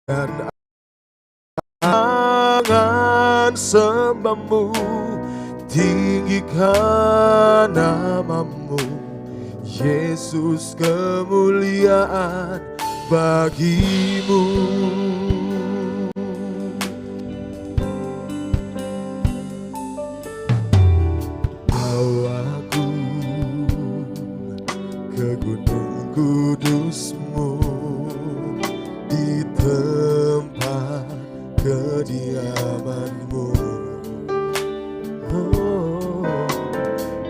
dan angan sembahmu, tinggikan namamu, Yesus, kemuliaan bagimu. Bawaku ke gunung kudusmu, di tempat kediamanmu. Oh,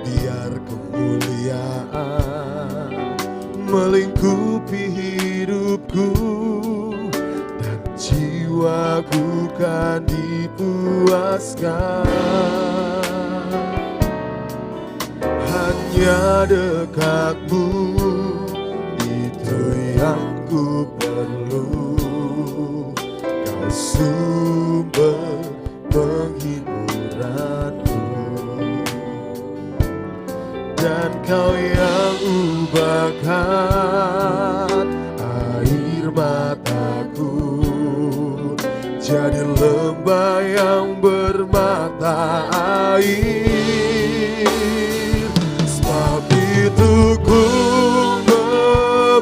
biar kemuliaan melingkupi hidupku, dan jiwaku kan dipuaskan. Hanya dekatmu, itu yang ku perlu. Kau sumber penghiburanku, dan kau yang ubahkan air mataku jadi lembah yang bermata air. Sebab itu ku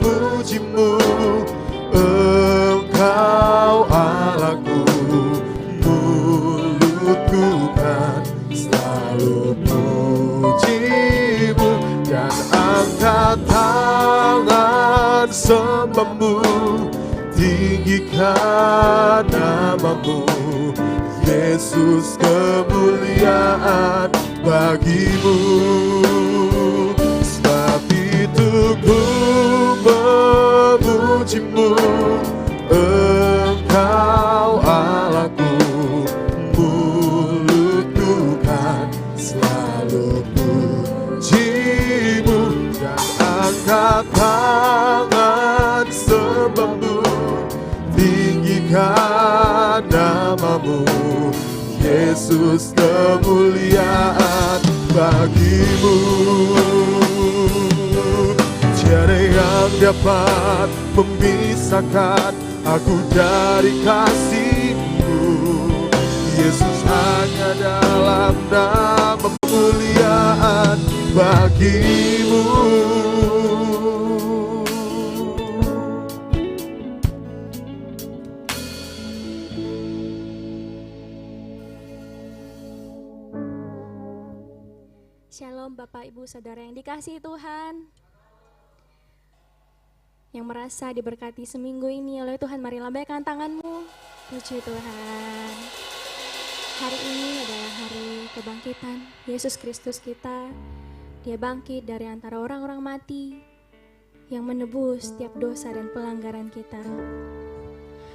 memujimu, Engkau Allahku, mulutku kan selalu pujimu, dan angkat tangan sembahmu, tinggikan namamu, Yesus, kemuliaan bagimu. Sebab itu ku memujimu, Engkau Allahku, mulutku kan selalu pujimu, dan angkat tangan sembahmu, tinggikan namamu, Yesus, kemuliaan bagimu. Tiada yang dapat memisahkan aku dari kasih-Mu, Yesus, hanya dalam nama kemuliaan bagimu. Shalom Bapak Ibu Saudara yang dikasihi Tuhan, yang merasa diberkati seminggu ini oleh Tuhan, mari lambaikan tanganmu. Puji Tuhan. Hari ini adalah hari kebangkitan Yesus Kristus kita. Dia bangkit dari antara orang-orang mati yang menebus setiap dosa dan pelanggaran kita.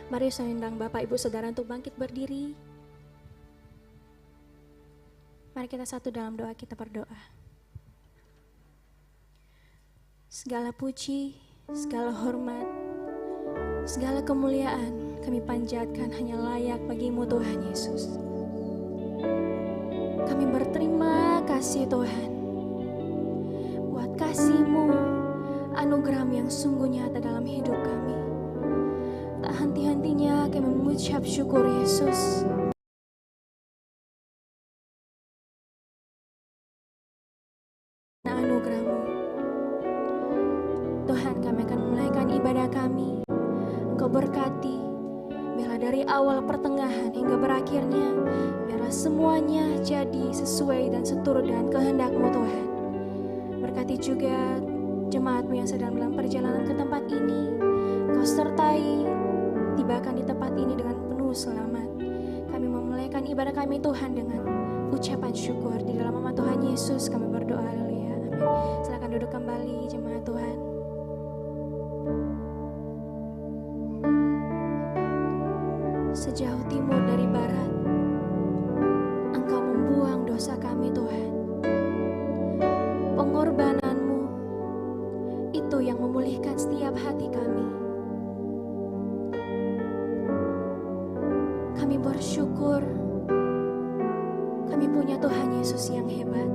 Mari saya undang Bapak Ibu Saudara untuk bangkit berdiri. Mari kita satu dalam doa, kita berdoa. Segala puji, segala hormat, segala kemuliaan kami panjatkan hanya layak bagi-Mu Tuhan Yesus. Kami berterima kasih Tuhan buat kasih-Mu, anugerah-Mu yang sungguh nyata dalam hidup kami. Tak henti-hentinya kami mengucap syukur Yesus. Anugerah-Mu Tuhan, kami akan memulaikan ibadah kami. Engkau berkati, biarlah dari awal pertengahan hingga berakhirnya, biarlah semuanya jadi sesuai dan seturut dengan kehendak-Mu Tuhan. Berkati juga jemaat-Mu yang sedang dalam perjalanan ke tempat ini. Engkau sertai, tibakan di tempat ini dengan penuh selamat. Kami memulaikan ibadah kami Tuhan dengan ucapan syukur. Di dalam nama Tuhan Yesus kami berdoa, haleluya, amin. Silakan duduk kembali jemaat Tuhan. Sejauh timur dari barat, Engkau membuang dosa kami Tuhan. Pengorbanan-Mu itu yang memulihkan setiap hati kami. Kami bersyukur kami punya Tuhan Yesus yang hebat.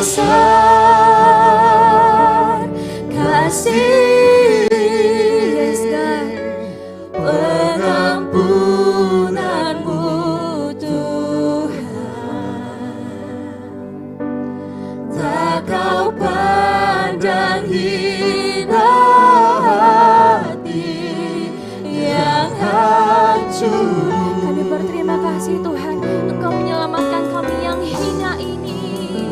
besar kasih, yes God, pengampunanmu Tuhan. Tak kau pandang hina hati yang hancur. Kami berterima kasih Tuhan, Engkau menyelamatkan kami yang hina ini.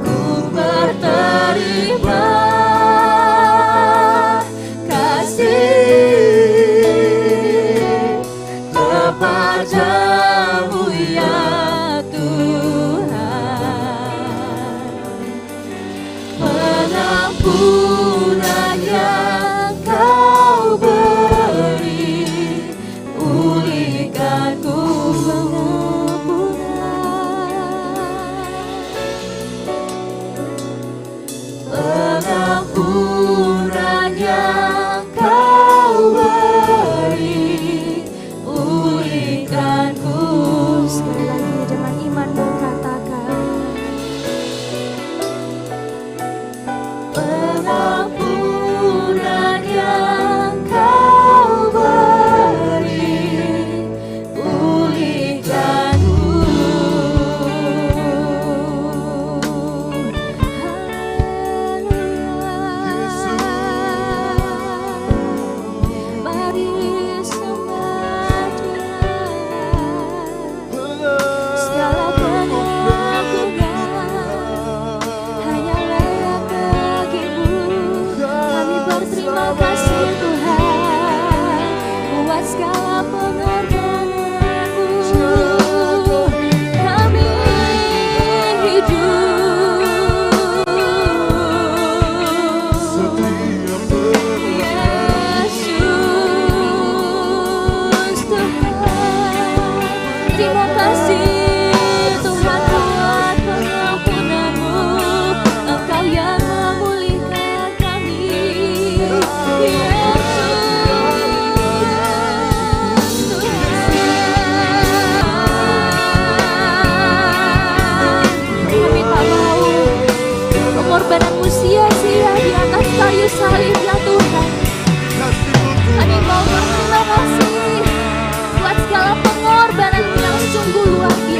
Ku berterima kasih kepadamu ya Tuhan. Pengampunan yang Kau beri, pulihkanku pengampunan yang Kau beri, pulihkanku. Sekali lagi dengan iman berkatakan, pengampunan yang Kau beri, pulihkanku. Mari sembah Tuhan, segala pengampunan hanya layak bagi-Mu. Kami berterima kasih Tuhan buat segala pengorbanan-Mu. Kami hidup Yesus Tuhan. Terima kasih Tuhan buat pengampunan-Mu. Engkau yang memulihkan kami. Yesus Tuhan. Kami tak mau pengorbanan-Mu sia-sia di atas kayu salib ya Tuhan. Kami mau berterima kasih buat segala pengorbanan yang sungguh luar biasa.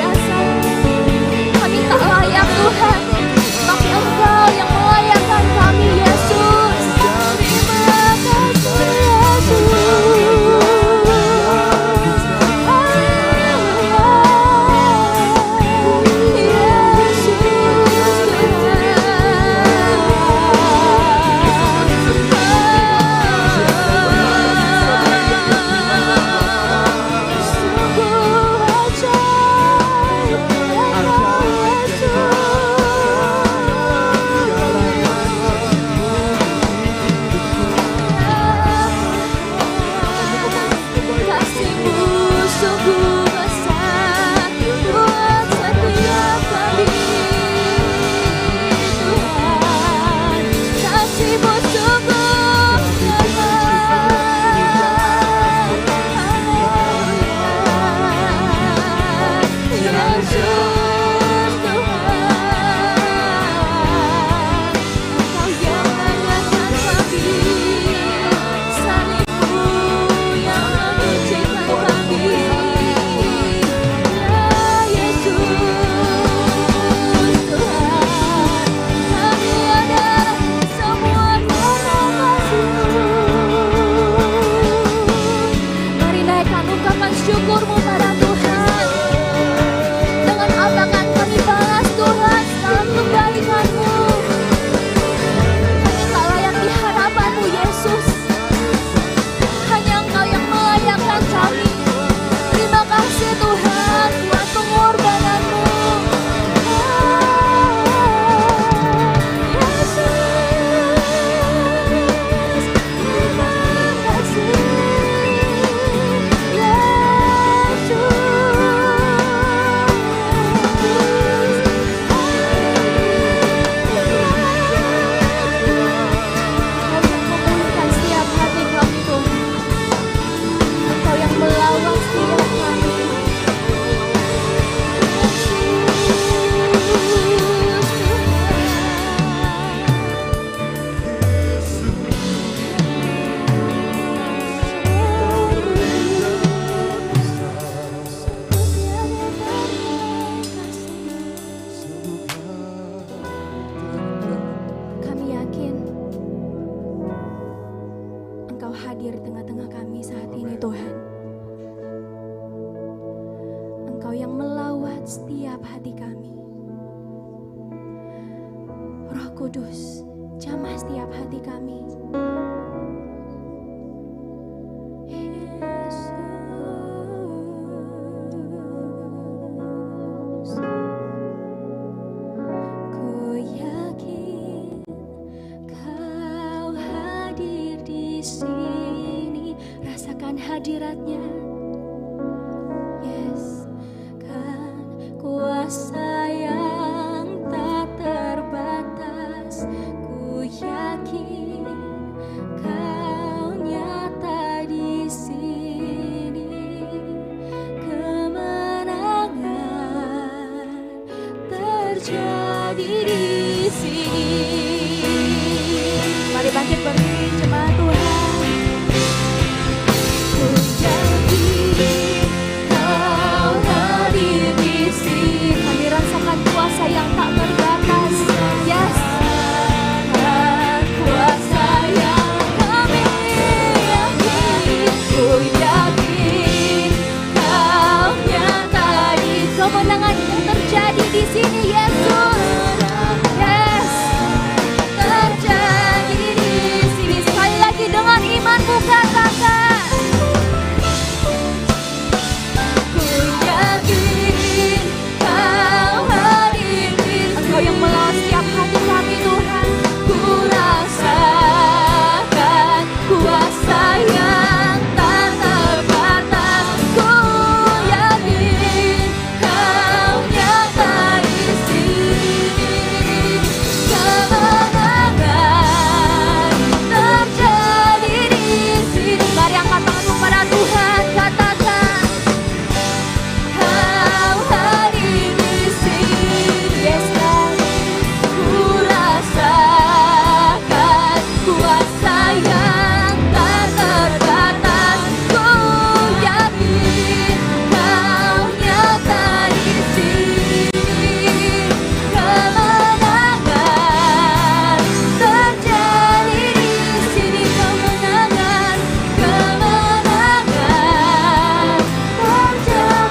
Kudus, jamah setiap hati kami. Yesus, ku yakin Kau hadir di sini. Rasakan hadiratnya. Yes, kan kuasa yang tak terbatas. Ku yakin Kau nyata di sini. Kemenangan terjadi di sini. Mari bangkit berdiri jemaat Tuhan. Ku yakin Kau hadir di sini. Kami rasakan kuasa yang tak terbatas. Yes. Kuasa yang kami yakin. Ku yakin Kau nyata di kemenangan yang terjadi di sini, Yesus. Yes. Terjadi di sini. Sekali lagi dengan imanmu katakan. Ku yakin Kau hadir di sini. Engkau yang melawan setiap hati kami, Tuhan. Ku rasakan kuasa yang tak terbatas. Ku yakin Kau nyata di sini. Kemenangan terjadi di sini. Mari angkat tanganmu pada Tuhan, katakan Kau hadir di sini. Yes, God. Ku rasakan kuasa yang tak terbatas. Ku yakin Kau nyata di sini. Kemenangan terjadi di sini. Kemenangan terjadi.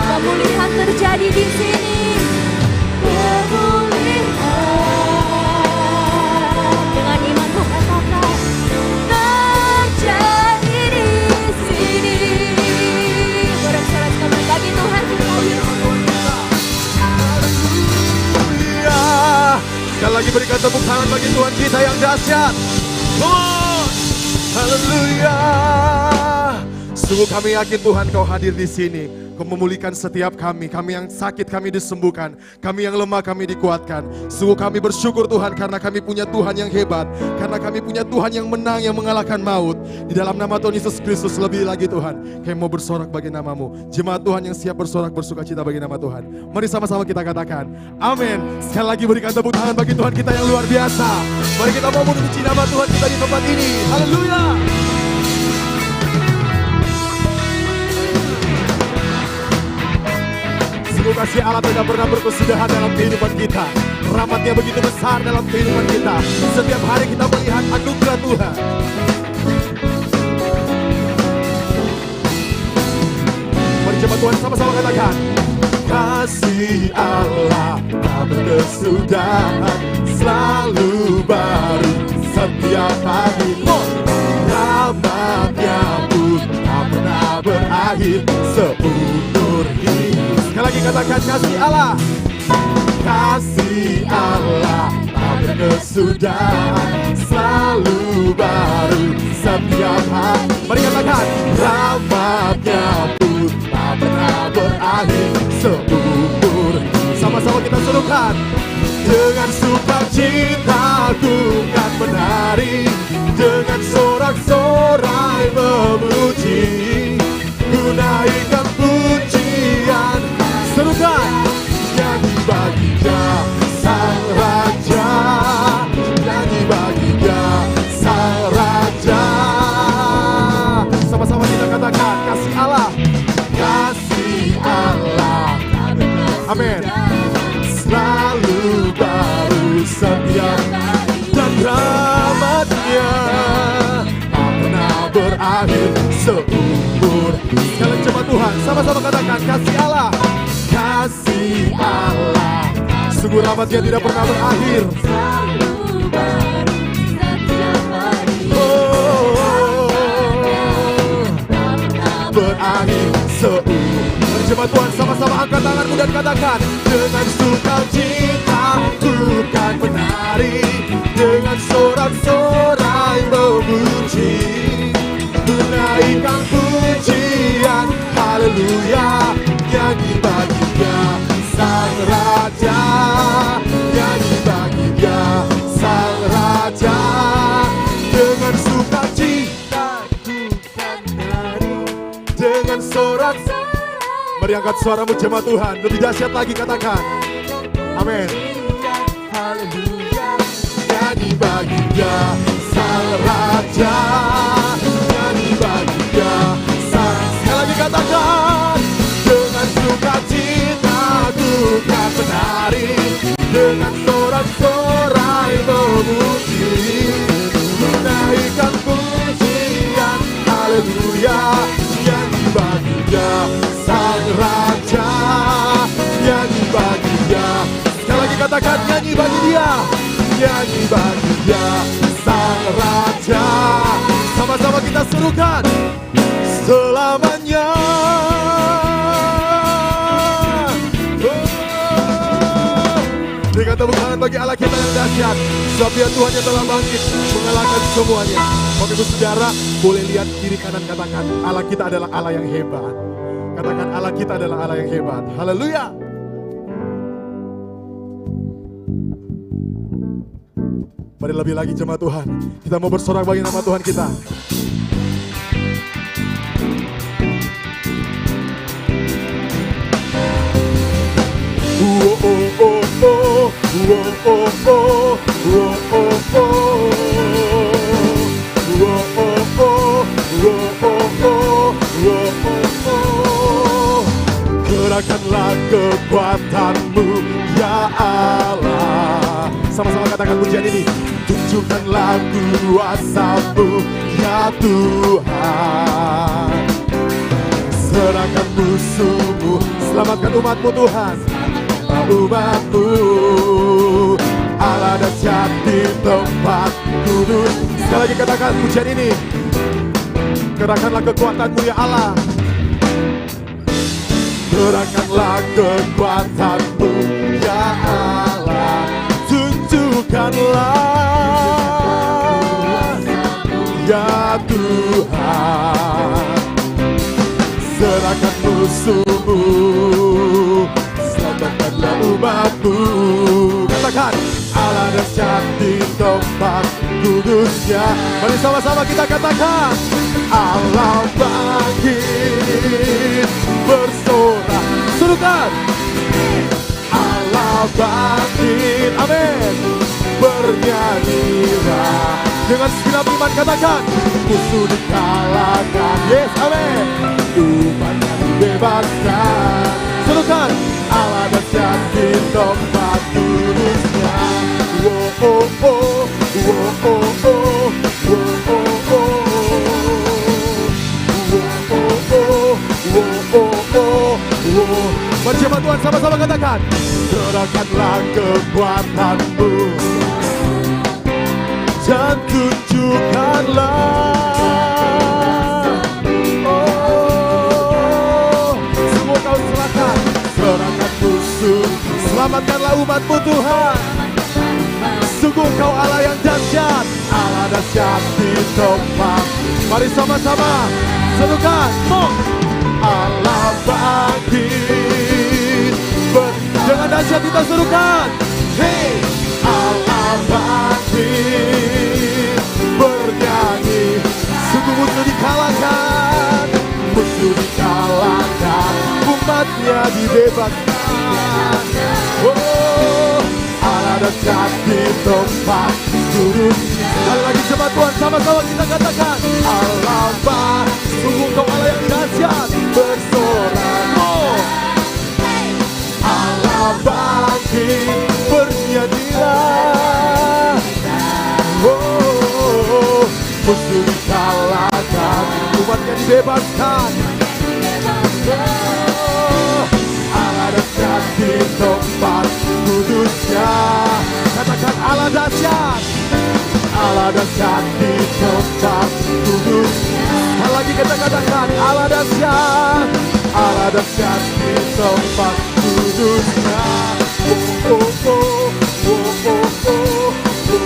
Pemulihan terjadi di sini. Pemulihan dengan imanmu katakan terjadi di sini. Bersorak kembali bagi Tuhan kita, Yesus. Haleluya. Sekali lagi berikan tepuk tangan bagi Tuhan kita yang dahsyat. Come on. Haleluya. Sungguh kami yakin Tuhan Kau hadir di sini. Kau memulihkan setiap kami yang sakit kami disembuhkan, kami yang lemah kami dikuatkan. Sungguh kami bersyukur Tuhan karena kami punya Tuhan yang hebat, karena kami punya Tuhan yang menang, yang mengalahkan maut. Di dalam nama Tuhan Yesus Kristus lebih lagi Tuhan, kami mau bersorak bagi nama-Mu. Jemaat Tuhan yang siap bersorak bersuka cita bagi nama Tuhan. Mari sama-sama kita katakan, amin. Sekali lagi berikan tepuk tangan bagi Tuhan kita yang luar biasa. Mari kita mau memuji nama Tuhan kita di tempat ini. Haleluya. Sungguh kasih Allah tidak pernah berkesudahan dalam kehidupan kita. Rahmat-Nya begitu besar dalam kehidupan kita. Setiap hari kita melihat anugerah Tuhan. Mari jemaat Tuhan sama-sama katakan, kasih Allah tak berkesudahan, selalu baru setiap hari. Rahmat-Nya pun tak pernah berakhir seumur hidup. Sekali lagi katakan, kasih Allah. Kasih Allah tak berkesudahan, selalu baru setiap hari. Mari katakan, rahmat-Nya pun tak pernah berakhir seumur. Sama-sama kita serukan. Dengan sukacita ku kan menari, dengan sorak-sorai memuji, ku naikkan pujian. Serukan, nyanyi bagi Dia Sang Raja, nyanyi bagi Dia Sang Raja. Sama-sama kita katakan, kasih Allah. Kasih Allah, amin, selalu baru setiap, dan rahmat-Nya tak pernah berakhir seumur. Sekali jemaat Tuhan, sama-sama katakan, kasih Allah. Kasih Allah, sungguh rahmat-Nya tidak pernah berakhir. Berakhir seumur. Jemaat Tuhan, sama-sama angkat tanganmu dan katakan, dengan sukacita ku kan menari, dengan sorak-sorai memuji, ku naikkan pujian. Haleluya, nyanyi bagi Dia Sang Raja, nyanyi bagi Dia Sang Raja. Dengan sukacita ku kan menari, dengan sorak-sorai. Mari angkat suaramu jemaat Tuhan, lebih dahsyat lagi katakan, amin. Haleluya, nyanyi bagi Dia Sang Raja, nyanyi bagi Dia Sang. Sekali lagi katakan, dengan sukacita ku kan menari, dengan sorak-sorai memuji, menaikkan pujian. Haleluya, nyanyi bagi Dia Sang Raja, nyanyi bagi Dia. Sekali lagi katakan, nyanyi bagi Dia, nyanyi bagi Dia Sang Raja. Sama-sama kita serukan, selamanya. Berikan tepuk tangan bagi Allah kita yang dahsyat, sebab Dia Tuhan yang telah bangkit mengalahkan semuanya. Bapak Ibu Saudara, boleh lihat kiri kanan, katakan, Allah kita adalah Allah yang hebat. Katakan, Allah kita adalah Allah yang hebat. Haleluya. Mari lebih lagi jemaat Tuhan, kita mau bersorak bagi nama Tuhan kita. Gerakkanlah kekuatan-Mu ya Allah. Sama-sama katakan pujian ini. Tunjukkanlah kuasa-Mu ya Tuhan. Serahkan musuh-Mu, selamatkan umat-Mu Tuhan. Umat-Mu, Allah dahsyat di tempat kudus. Sekali lagi katakan pujian ini. Gerakkanlah kekuatan-Mu ya Allah. Gerakkanlah kekuatan-Mu ya Allah. Tunjukkanlah ya Tuhan. Serahkan musuh-Mu tempatmu. Katakan, Allah dahsyat di tempat kudusnya. Mari sama-sama kita katakan, Allah bangkit bersorak. Serukan, Allah bangkit, amin, bernyanyilah. Dengan segenap iman katakan, musuh dikalahkan, yes, amin, umatnya dibebaskan. Serukan, Allah dahsyat di tempat kudusnya. Oh oh oh, oh oh oh, oh oh oh, oh oh oh. Berjemaat Tuhan sama-sama katakan, serahkanlah kekuatanmu dan tunjukkanlah, oh, semua kau serahkan, serahkan musuh, selamatkanlah umatmu Tuhan. Sungguh kau Allah yang dahsyat, Allah dahsyat di tempat. Mari sama-sama serukan, Allah bangkit. Dengan dahsyat kita serukan, hey, Allah bangkit, bernyanyi. Sungguh musuh dikalahkan, musuh dikalahkan, umatnya dibebaskan. Oh, Allah dahsyat di tempat kudus. Sekali lagi jemaat Tuhan, sama-sama kita katakan, Allah bangkit. Sungguh kau Allah yang dahsyat, bersorak. Oh, Allah bangkit, bernyanyilah. Oh, musuh dikalahkan, umatnya dibebaskan. Oh, Allah dahsyat di tempat kudusnya. Katakan, Allah dahsyat, Allah dahsyat di tempat kudusnya. Sekali lagi kita katakan, Allah dahsyat, Allah dahsyat di tempat kudusnya. Oh oh oh, oh oh oh, oh oh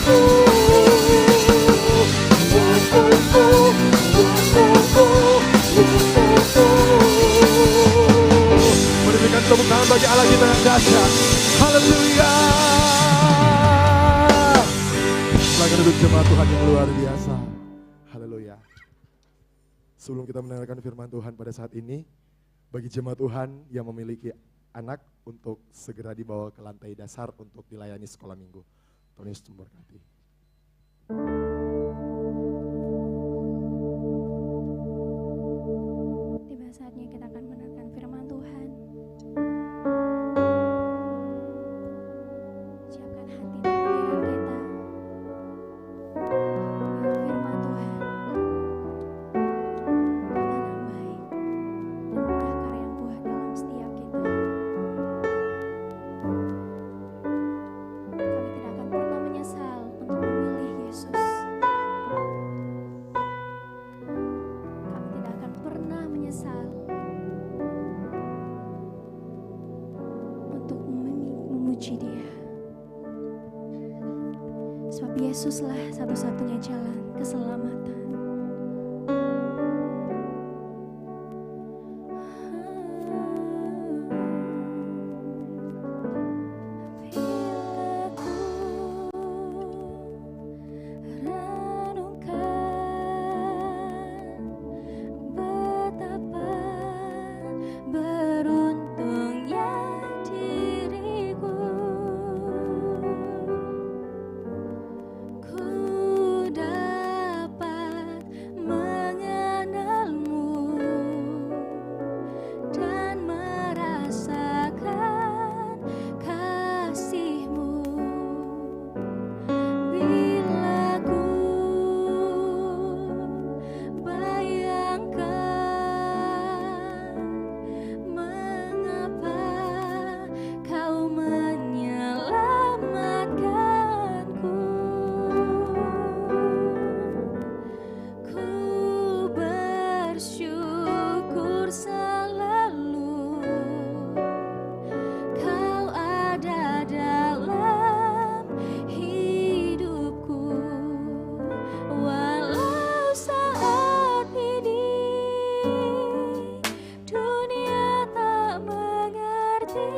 oh, oh oh oh, oh oh oh. Berikan tepuk tangan bagi Allah kita yang dahsyat. Haleluya. Silakan duduk jemaat Tuhan yang luar biasa. Haleluya. Sebelum kita mendengarkan firman Tuhan pada saat ini, bagi jemaat Tuhan yang memiliki anak untuk segera dibawa ke lantai dasar untuk dilayani sekolah minggu. Tuhan Yesus memberkati. Tiba saatnya kita akan mendengarkan firman Tuhan. Siapkan hati dan pikiran kita. Biar firman Tuhan bertanam baik dan murah karya buah dalam setiap kita. Kami tidak akan pernah menyesal untuk memilih Yesus. Kami tidak akan pernah menyesal untuk memuji Dia. Sebab Yesuslah satu-satunya jalan keselamatan. Bila ku renungkan betapa beruntungnya diriku, ku dapat mengenalmu dan merasakan kasih-Mu. Bila ku bayangkan mengapa Kau menyelamatkanku, ku bersyukur selalu Kau ada dalam hidupku. Walau saat ini dunia tak mengerti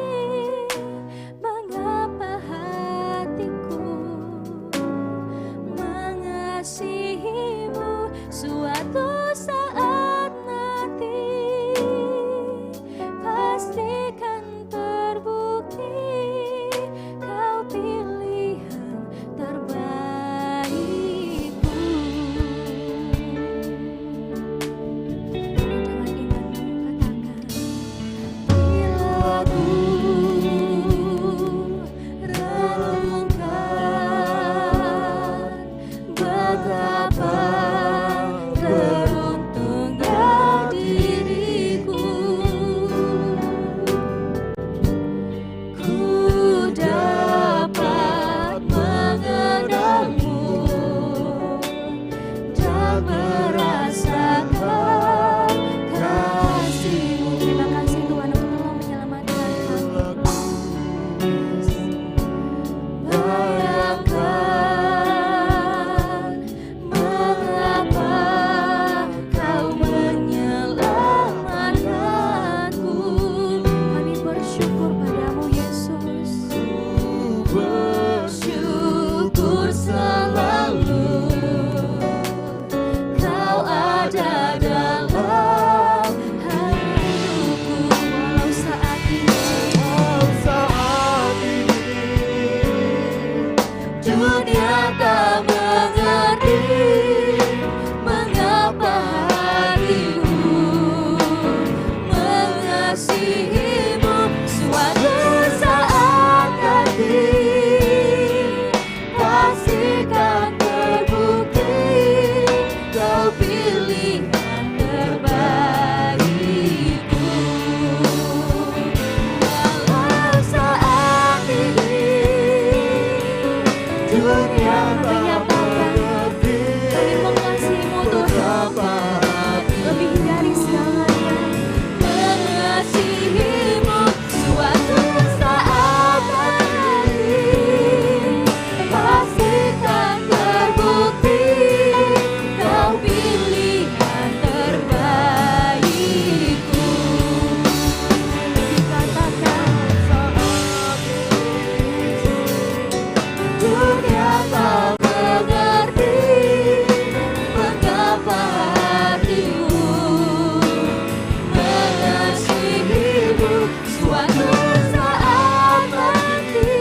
suatu saat nanti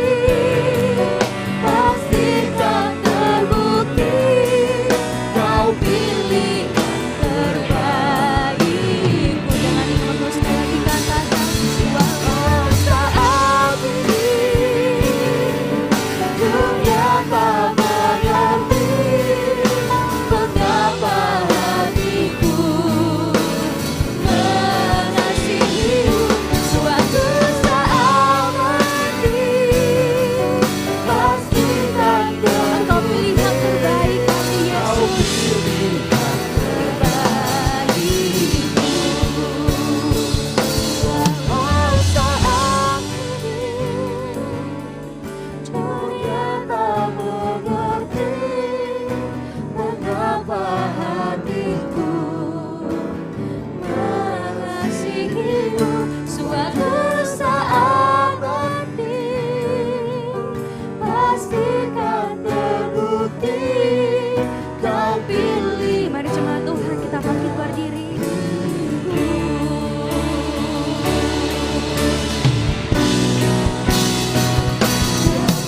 pastikan terbukti kau pilih terbaikku. Jangan ikut sekali lagi katakan, walau saat ini dunia tak mengerti mengapa hatiku mengasihimu. Suatu saat nanti pastikan engkau pilih yang terbaik bagi Yesus. Walau saat ini dunia tak mengerti mengapa hatiku mengasihimu. Suatu saat nanti pastikan terbukti kau pilih. Mari jemaat Tuhan kita bangkit berdiri.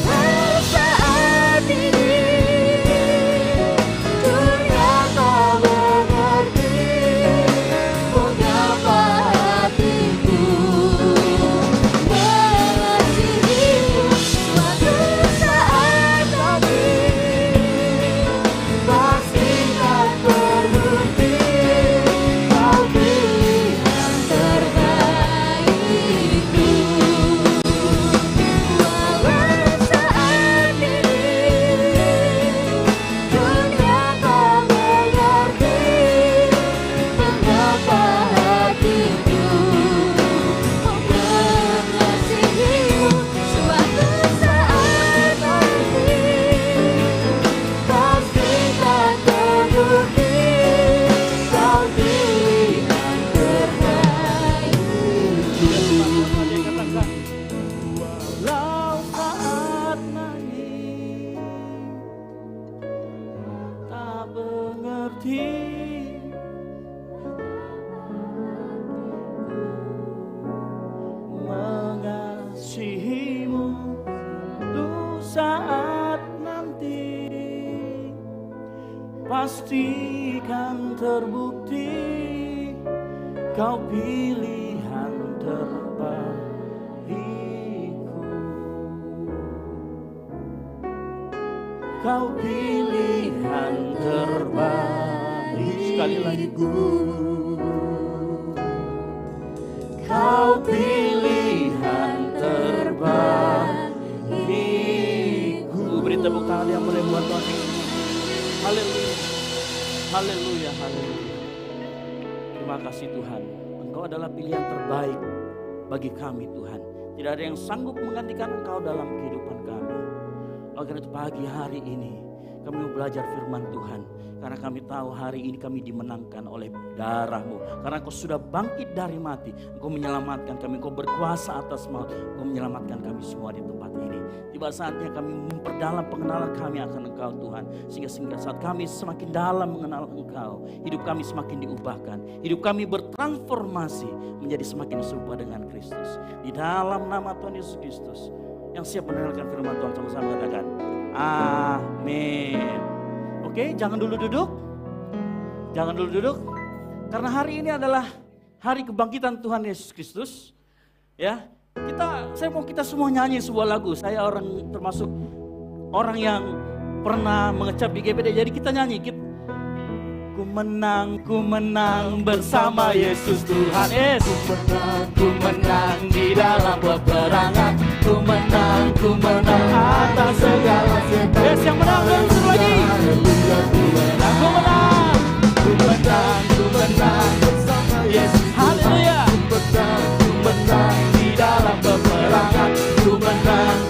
Walau saat ini dunia tak mengerti mengapa hatiku mengasihimu. Suatu saat nanti pastikan terbukti kau pilih yang terbaikku. Walau saat ini dunia tak mengerti mengapa hatiku mengasihimu. Suatu saat nanti pastikan terbukti kau pilih yang terbaikku. Walau saat nanti tak mengerti mengasihimu. Tuh saat nanti pastikan terbukti kau pilihan terbaikku. Kau pilihan terbaik. Sekali lagi. Kau pilihan terbaikku. Beri tepuk tangan yang boleh buat Tuhan. Haleluya. Haleluya. Haleluya. Terima kasih Tuhan. Engkau adalah pilihan terbaik bagi kami Tuhan. Tidak ada yang sanggup menggantikan Engkau dalam kehidupan kami. Oleh karena itu pagi hari ini kami mau belajar firman Tuhan. Karena kami tahu hari ini kami dimenangkan oleh darah-Mu. Karena Engkau sudah bangkit dari mati. Engkau menyelamatkan kami. Engkau berkuasa atas maut. Engkau menyelamatkan kami semua di tempat ini. Tiba saatnya kami memperdalam pengenalan kami akan Engkau Tuhan. Sehingga saat kami semakin dalam mengenal Engkau, hidup kami semakin diubahkan. Hidup kami bertransformasi menjadi semakin serupa dengan Kristus. Di dalam nama Tuhan Yesus Kristus. Yang siap mendengarkan firman Tuhan sama-sama katakan amin. Oke, jangan dulu duduk. Jangan dulu duduk. Karena hari ini adalah hari kebangkitan Tuhan Yesus Kristus. Ya, saya mau kita semua nyanyi sebuah lagu. Saya termasuk orang yang pernah mengecap di GPD. Jadi kita nyanyi. Ku menang bersama Yesus Tuhan. Ku menang di dalam peperangan. Ku menang atas segala setan. Yes, yang menang dan seru lagi. Ku menang bersama Yesus. Haleluya. Ku menang di dalam peperangan. Ku menang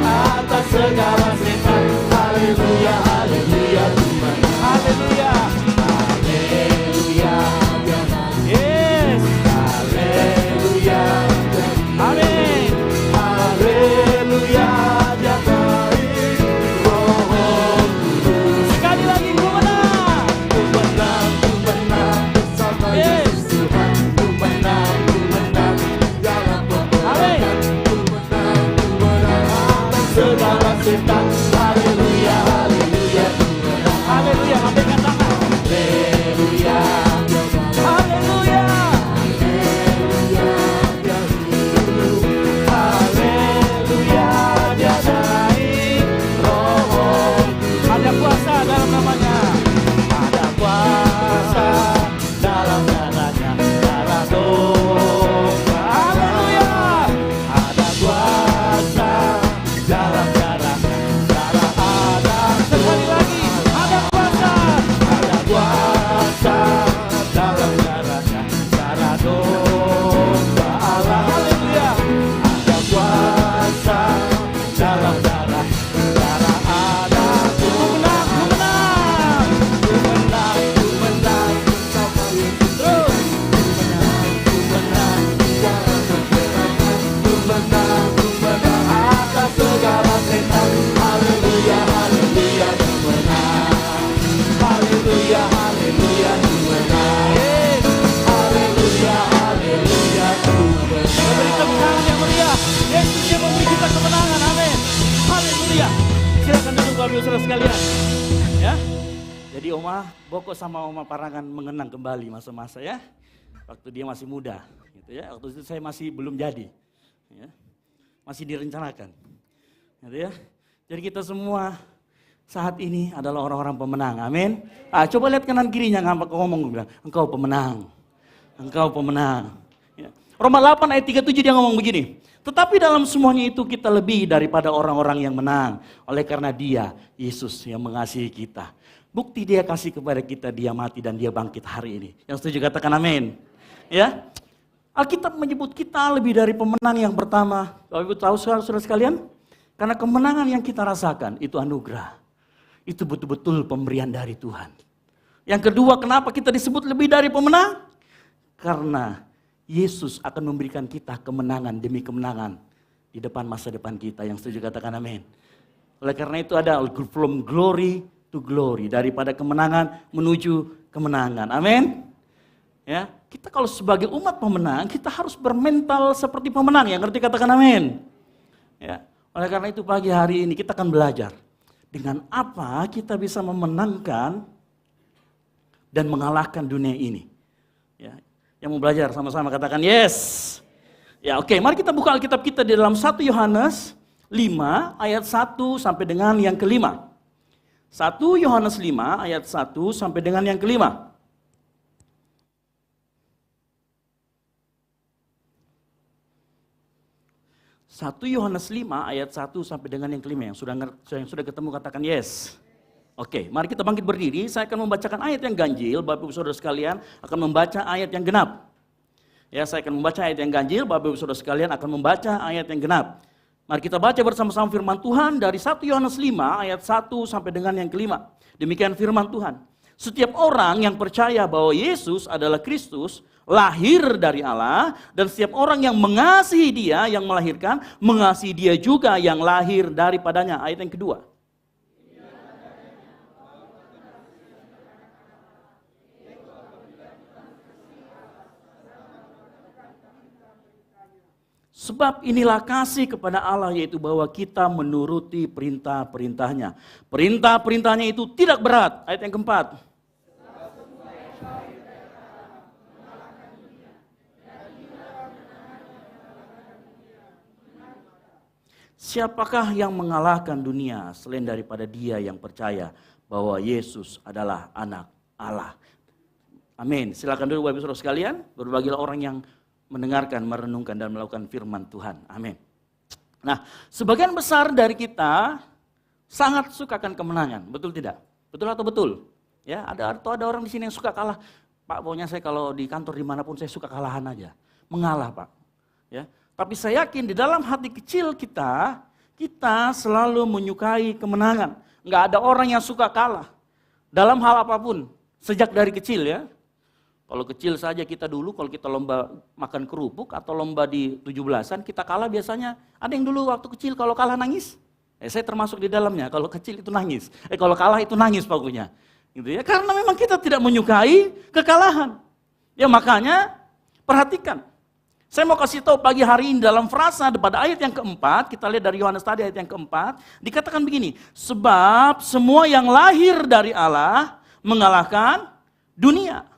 atas segala setan. Haleluya, haleluya, ku menang. Haleluya. Yes. Haleluya. Amin. Haleluya. Dia baik. Roh Kudus setan. Haleluya, haleluya, haleluya, lambaikan tangan. Haleluya, haleluya, haleluya, dia naik roh. Ada kuasa dalam namanya, ada kuasa dalam namanya, darah domba. Haleluya, ada kuasa dalam darah Adam. Sekali lagi, ada kuasa dalam darahnya, darah domba Allah. Haleluya, ada kuasa dalam darah Adam. Ku menang, ku menang, ku menang, ku menang, sama Yesus terus. Ku menang, ku menang, ku menang atas segala setan. Haleluya, haleluya, ku menang. Haleluya, haleluya, ku menang. Haleluya, haleluya, ku menang. Kita beri tepuk tangan yang meriah. Yesus yang memberi kita kemenangan. Amin. Haleluya. Silakan duduk Bapak Ibu Saudara sekalian. Ya. Jadi Oma Boko sama Oma Parangan mengenang kembali masa-masa ya. Waktu dia masih muda, gitu ya. Waktu itu saya masih belum jadi. Ya. Masih direncanakan. Gitu ya. Jadi kita semua saat ini adalah orang-orang pemenang. Amin. Coba lihat kanan kirinya ngomong bilang, engkau pemenang. Engkau pemenang. Ya. Roma 8 ayat 37 dia ngomong begini. Tetapi dalam semuanya itu kita lebih daripada orang-orang yang menang. Oleh karena dia, Yesus yang mengasihi kita. Bukti dia kasih kepada kita, dia mati dan dia bangkit hari ini. Yang setuju katakan amin. Ya. Alkitab menyebut kita lebih dari pemenang yang pertama. Bapak Ibu tahu saudara sekalian? Karena kemenangan yang kita rasakan itu anugerah. Itu betul-betul pemberian dari Tuhan. Yang kedua, kenapa kita disebut lebih dari pemenang? Karena Yesus akan memberikan kita kemenangan demi kemenangan di depan masa depan kita. Yang setuju katakan amin. Oleh karena itu ada from glory to glory. Daripada kemenangan menuju kemenangan. Amin. Ya, kita kalau sebagai umat pemenang, kita harus bermental seperti pemenang. Yang ngerti katakan amin. Ya, oleh karena itu pagi hari ini kita akan belajar. Dengan apa kita bisa memenangkan dan mengalahkan dunia ini. Ya, yang mau belajar sama-sama katakan yes. Ya oke, mari kita buka Alkitab kita di dalam 1 Yohanes 5 ayat 1 sampai dengan yang kelima. 1 Yohanes 5 ayat 1 sampai dengan yang kelima. Satu Yohanes 5 ayat 1 sampai dengan yang kelima. Yang sudah ketemu katakan yes. Oke, mari kita bangkit berdiri. Saya akan membacakan ayat yang ganjil. Bapak Ibu Saudara sekalian akan membaca ayat yang genap. Ya, saya akan membaca ayat yang ganjil. Bapak Ibu Saudara sekalian akan membaca ayat yang genap. Mari kita baca bersama-sama firman Tuhan dari 1 Yohanes 5 ayat 1 sampai dengan yang kelima. Demikian firman Tuhan. Setiap orang yang percaya bahwa Yesus adalah Kristus, lahir dari Allah, dan setiap orang yang mengasihi dia, yang melahirkan, mengasihi dia juga yang lahir daripadanya. Ayat yang kedua. Sebab inilah kasih kepada Allah, yaitu bahwa kita menuruti perintah-perintahnya. Perintah-perintahnya itu tidak berat. Ayat yang keempat. Siapakah yang mengalahkan dunia selain daripada dia yang percaya bahwa Yesus adalah anak Allah. Amin. Silakan dulu Bapak Ibu Saudara sekalian, berbagilah orang yang mendengarkan, merenungkan dan melakukan firman Tuhan. Amin. Nah, sebagian besar dari kita sangat sukakan kemenangan, betul tidak? Betul atau betul? Ya, ada orang di sini yang suka kalah. Pak, pokoknya saya kalau di kantor dimanapun saya suka kalahan aja, mengalah Pak. Ya, tapi saya yakin di dalam hati kecil kita selalu menyukai kemenangan. Nggak ada orang yang suka kalah dalam hal apapun sejak dari kecil ya. Kalau kecil saja kita dulu, kalau kita lomba makan kerupuk atau lomba di 17-an, kita kalah biasanya. Ada yang dulu waktu kecil kalau kalah nangis. Saya termasuk di dalamnya, kalau kecil itu nangis. Kalau kalah itu nangis pokoknya. Gitu ya. Karena memang kita tidak menyukai kekalahan. Ya makanya perhatikan. Saya mau kasih tahu pagi hari ini dalam frasa pada ayat yang keempat, kita lihat dari Yohanes tadi ayat yang keempat, dikatakan begini, sebab semua yang lahir dari Allah mengalahkan dunia.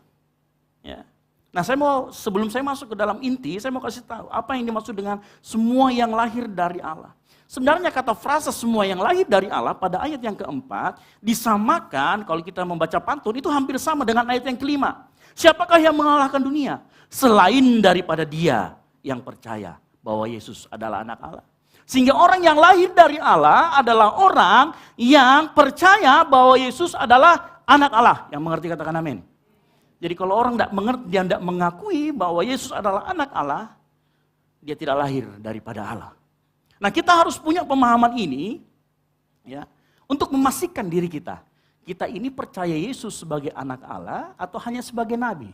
Ya. Nah, sebelum saya masuk ke dalam inti, saya mau kasih tahu apa yang dimaksud dengan semua yang lahir dari Allah. Sebenarnya kata frasa semua yang lahir dari Allah pada ayat yang keempat disamakan kalau kita membaca pantun itu hampir sama dengan ayat yang kelima. Siapakah yang mengalahkan dunia? Selain daripada dia yang percaya bahwa Yesus adalah anak Allah. Sehingga orang yang lahir dari Allah adalah orang yang percaya bahwa Yesus adalah anak Allah. Yang mengerti katakan amin. Jadi kalau orang tidak mengerti, dia tidak mengakui bahwa Yesus adalah anak Allah, dia tidak lahir daripada Allah. Nah, kita harus punya pemahaman ini ya, untuk memastikan diri kita. Kita ini percaya Yesus sebagai anak Allah atau hanya sebagai nabi?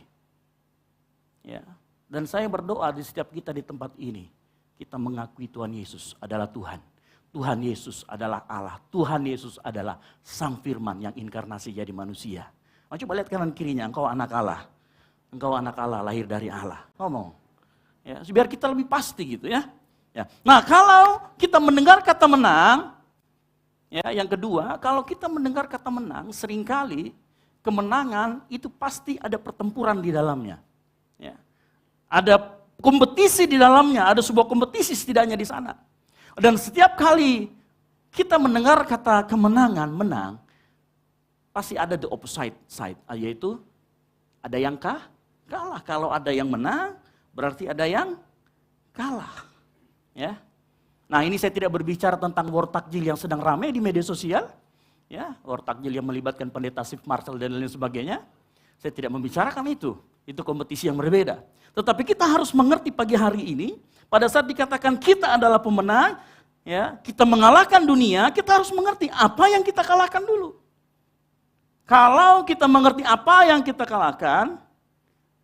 Ya. Dan saya berdoa di setiap kita di tempat ini, kita mengakui Tuhan Yesus adalah Tuhan. Tuhan Yesus adalah Allah. Tuhan Yesus adalah Sang Firman yang inkarnasi jadi manusia. Nah, coba lihat kanan kirinya, engkau anak Allah. Engkau anak Allah, lahir dari Allah. Ngomong. Ya, biar kita lebih pasti gitu ya. Ya. Nah, kalau kita mendengar kata menang, ya, yang kedua, kalau kita mendengar kata menang, seringkali kemenangan itu pasti ada pertempuran di dalamnya. Ya. Ada kompetisi di dalamnya, ada sebuah kompetisi setidaknya di sana. Dan setiap kali kita mendengar kata kemenangan, menang, pasti ada the opposite side, yaitu ada yang kalah. Kalau ada yang menang, berarti ada yang kalah. Ya. Nah, ini saya tidak berbicara tentang war takjil yang sedang ramai di media sosial. Ya, war takjil yang melibatkan pendeta Steve Marshall dan lain sebagainya. Saya tidak membicarakan itu. Itu kompetisi yang berbeda. Tetapi kita harus mengerti pagi hari ini, pada saat dikatakan kita adalah pemenang, ya, kita mengalahkan dunia, kita harus mengerti apa yang kita kalahkan dulu. Kalau kita mengerti apa yang kita kalahkan,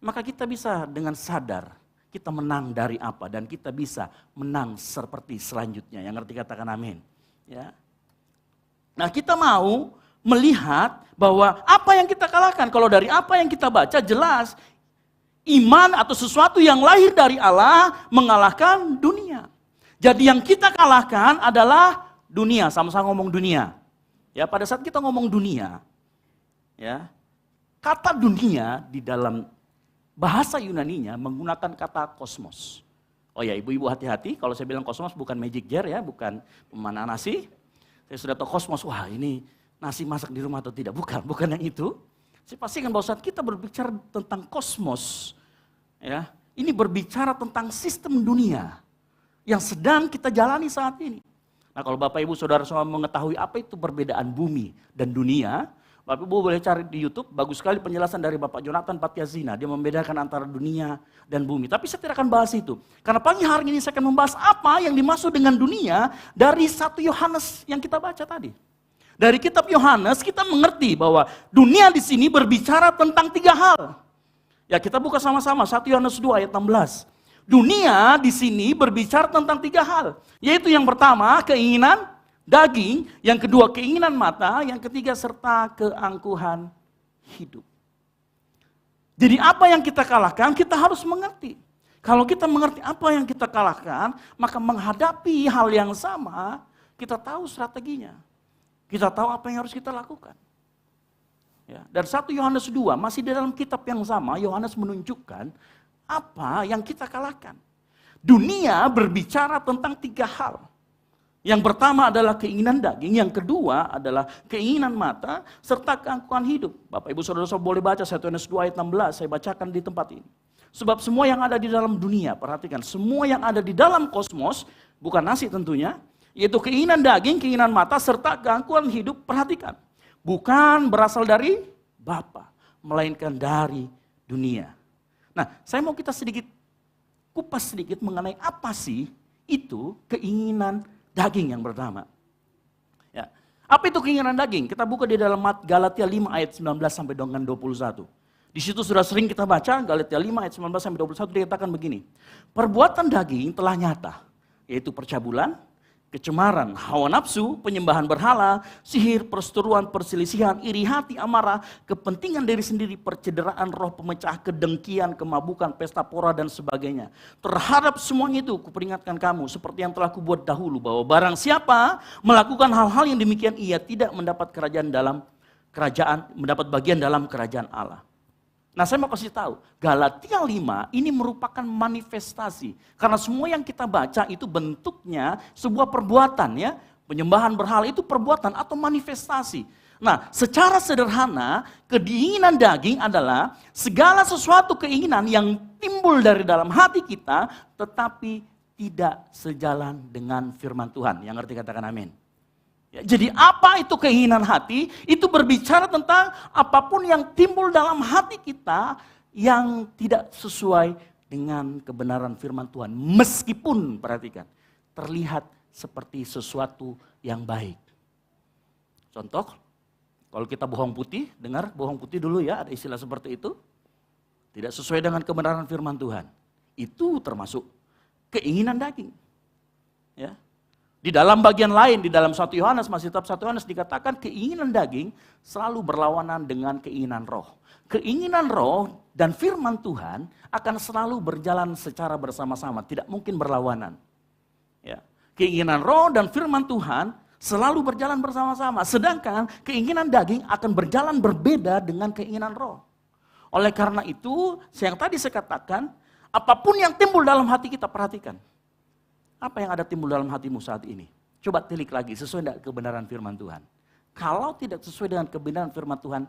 maka kita bisa dengan sadar kita menang dari apa dan kita bisa menang seperti selanjutnya. Yang ngerti katakan amin. Ya. Nah, kita mau melihat bahwa apa yang kita kalahkan, kalau dari apa yang kita baca jelas iman atau sesuatu yang lahir dari Allah mengalahkan dunia. Jadi yang kita kalahkan adalah dunia, sama-sama ngomong dunia. Ya, pada saat kita ngomong dunia, ya, kata dunia di dalam bahasa Yunaninya menggunakan kata kosmos. Oh ya, ibu-ibu hati-hati, kalau saya bilang kosmos bukan magic jar ya, bukan pemanah nasi. Saya sudah tahu kosmos, wah ini nasi masak di rumah atau tidak, bukan yang itu. Saya pastikan bahwa saat kita berbicara tentang kosmos, ya, ini berbicara tentang sistem dunia yang sedang kita jalani saat ini. Nah, kalau Bapak Ibu Saudara semua mengetahui apa itu perbedaan bumi dan dunia, Bapak Ibu boleh cari di YouTube, bagus sekali penjelasan dari Bapak Jonathan Patiazina. Dia membedakan antara dunia dan bumi. Tapi saya tidak akan bahas itu. Karena pagi hari ini saya akan membahas apa yang dimaksud dengan dunia dari 1 Yohanes yang kita baca tadi. Dari kitab Yohanes kita mengerti bahwa dunia di sini berbicara tentang 3 hal. Ya, kita buka sama-sama 1 Yohanes 2 ayat 16. Dunia di sini berbicara tentang 3 hal. Yaitu yang pertama keinginan daging, yang kedua keinginan mata, yang ketiga serta keangkuhan hidup. Jadi apa yang kita kalahkan kita harus mengerti. Kalau kita mengerti apa yang kita kalahkan, maka menghadapi hal yang sama, kita tahu strateginya. Kita tahu apa yang harus kita lakukan. Ya, dan 1 Yohanes 2 masih di dalam kitab yang sama, Yohanes menunjukkan apa yang kita kalahkan. Dunia berbicara tentang 3 hal. Yang pertama adalah keinginan daging, yang kedua adalah keinginan mata, serta keangkuhan hidup. Bapak Ibu Saudara boleh baca 1 Yohanes 2 ayat 16, saya bacakan di tempat ini. Sebab semua yang ada di dalam dunia, perhatikan, semua yang ada di dalam kosmos, bukan nasi tentunya, yaitu keinginan daging, keinginan mata, serta keangkuhan hidup, perhatikan. Bukan berasal dari Bapa, melainkan dari dunia. Nah, saya mau kita kupas sedikit mengenai apa sih itu keinginan daging yang pertama. Ya. Apa itu keinginan daging? Kita buka di dalam Galatia 5 ayat 19 sampai dengan 21. Di situ sudah sering kita baca, Galatia 5 ayat 19 sampai 21 dikatakan begini. Perbuatan daging telah nyata, yaitu percabulan, kecemaran, hawa nafsu, penyembahan berhala, sihir, perseteruan, perselisihan, iri hati, amarah, kepentingan diri sendiri, percederaan, roh pemecah, kedengkian, kemabukan, pesta pora, dan sebagainya. Terhadap semuanya itu, kuperingatkan kamu, seperti yang telah kubuat dahulu, bahwa barang siapa melakukan hal-hal yang demikian, ia tidak mendapat mendapat bagian dalam kerajaan Allah. Nah, saya mau kasih tahu, Galatia 5 ini merupakan manifestasi. Karena semua yang kita baca itu bentuknya sebuah perbuatan ya. Penyembahan berhala itu perbuatan atau manifestasi. Nah, secara sederhana, keinginan daging adalah segala sesuatu keinginan yang timbul dari dalam hati kita, tetapi tidak sejalan dengan firman Tuhan. Yang ngerti katakan amin. Ya, jadi apa itu keinginan hati? Itu berbicara tentang apapun yang timbul dalam hati kita yang tidak sesuai dengan kebenaran firman Tuhan. Meskipun, perhatikan, terlihat seperti sesuatu yang baik. Contoh, kalau kita bohong putih, dengar bohong putih dulu ya, ada istilah seperti itu. Tidak sesuai dengan kebenaran firman Tuhan. Itu termasuk keinginan daging. Ya. Di dalam bagian lain, di dalam 1 Yohanes, masih tetap 1 Yohanes dikatakan keinginan daging selalu berlawanan dengan keinginan roh. Keinginan roh dan firman Tuhan akan selalu berjalan secara bersama-sama, tidak mungkin berlawanan. Ya. Keinginan roh dan firman Tuhan selalu berjalan bersama-sama, sedangkan keinginan daging akan berjalan berbeda dengan keinginan roh. Oleh karena itu, yang tadi saya katakan, apapun yang timbul dalam hati kita, perhatikan. Apa yang ada timbul dalam hatimu saat ini? Coba tilik lagi, sesuai dengan kebenaran firman Tuhan. Kalau tidak sesuai dengan kebenaran firman Tuhan,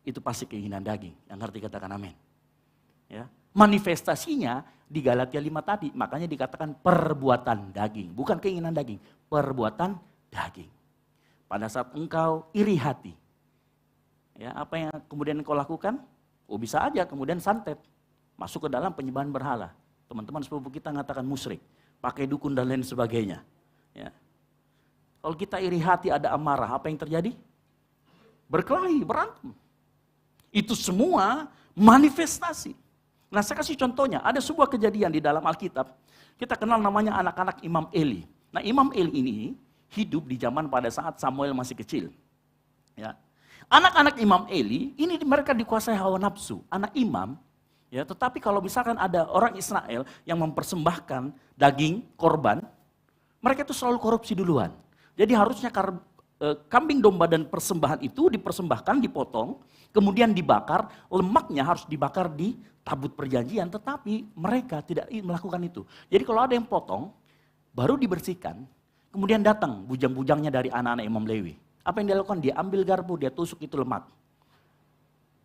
itu pasti keinginan daging. Yang ngerti katakan amin. Ya. Manifestasinya di Galatia 5 tadi, makanya dikatakan perbuatan daging. Bukan keinginan daging, perbuatan daging. Pada saat engkau iri hati, ya, apa yang kemudian engkau lakukan? Oh, bisa aja kemudian santet, masuk ke dalam penyembahan berhala. Teman-teman sepupu kita mengatakan musyrik. Pakai dukun dan lain sebagainya. Ya. Kalau kita iri hati ada amarah, apa yang terjadi? Berkelahi, berantem. Itu semua manifestasi. Nah, saya kasih contohnya, ada sebuah kejadian di dalam Alkitab. Kita kenal namanya anak-anak Imam Eli. Nah, Imam Eli ini hidup di zaman pada saat Samuel masih kecil. Ya. Anak-anak Imam Eli, ini mereka dikuasai hawa nafsu. Anak imam, ya, tetapi kalau misalkan ada orang Israel yang mempersembahkan daging korban, mereka itu selalu korupsi duluan. Jadi harusnya kambing domba dan persembahan itu dipersembahkan, dipotong, kemudian dibakar, lemaknya harus dibakar di tabut perjanjian, tetapi mereka tidak melakukan itu. Jadi kalau ada yang potong, baru dibersihkan, kemudian datang bujang-bujangnya dari anak-anak Imam Lewi. Apa yang dia lakukan? Dia ambil garpu, dia tusuk itu lemak.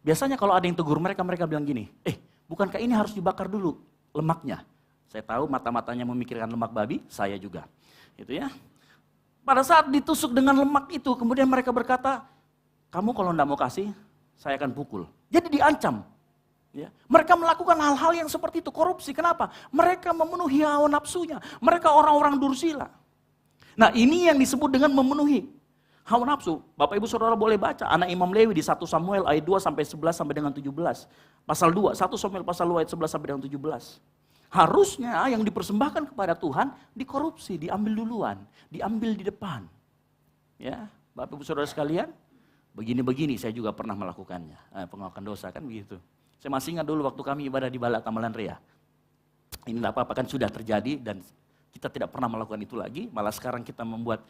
Biasanya kalau ada yang tegur mereka, mereka bilang gini, bukankah ini harus dibakar dulu lemaknya? Saya tahu mata-matanya memikirkan lemak babi, saya juga. Gitu ya. Pada saat ditusuk dengan lemak itu, kemudian mereka berkata, kamu kalau tidak mau kasih, saya akan pukul. Jadi diancam. Ya. Mereka melakukan hal-hal yang seperti itu, korupsi. Kenapa? Mereka memenuhi hawa nafsunya. Mereka orang-orang dursila. Nah, ini yang disebut dengan memenuhi hawa nafsu. Bapak Ibu Saudara boleh baca anak Imam Lewi di 1 Samuel ayat 2 sampai 11 sampai dengan 17. Pasal 2, 1 Samuel pasal 2 ayat 11 sampai dengan 17. Harusnya yang dipersembahkan kepada Tuhan dikorupsi, diambil duluan, diambil di depan. Ya, Bapak Ibu Saudara sekalian, begini-begini saya juga pernah melakukannya. Pengakuan dosa kan begitu. Saya masih ingat dulu waktu kami ibadah di Balak Tamalan Ria. Ini tidak apa-apa kan sudah terjadi dan kita tidak pernah melakukan itu lagi, malah sekarang kita membuat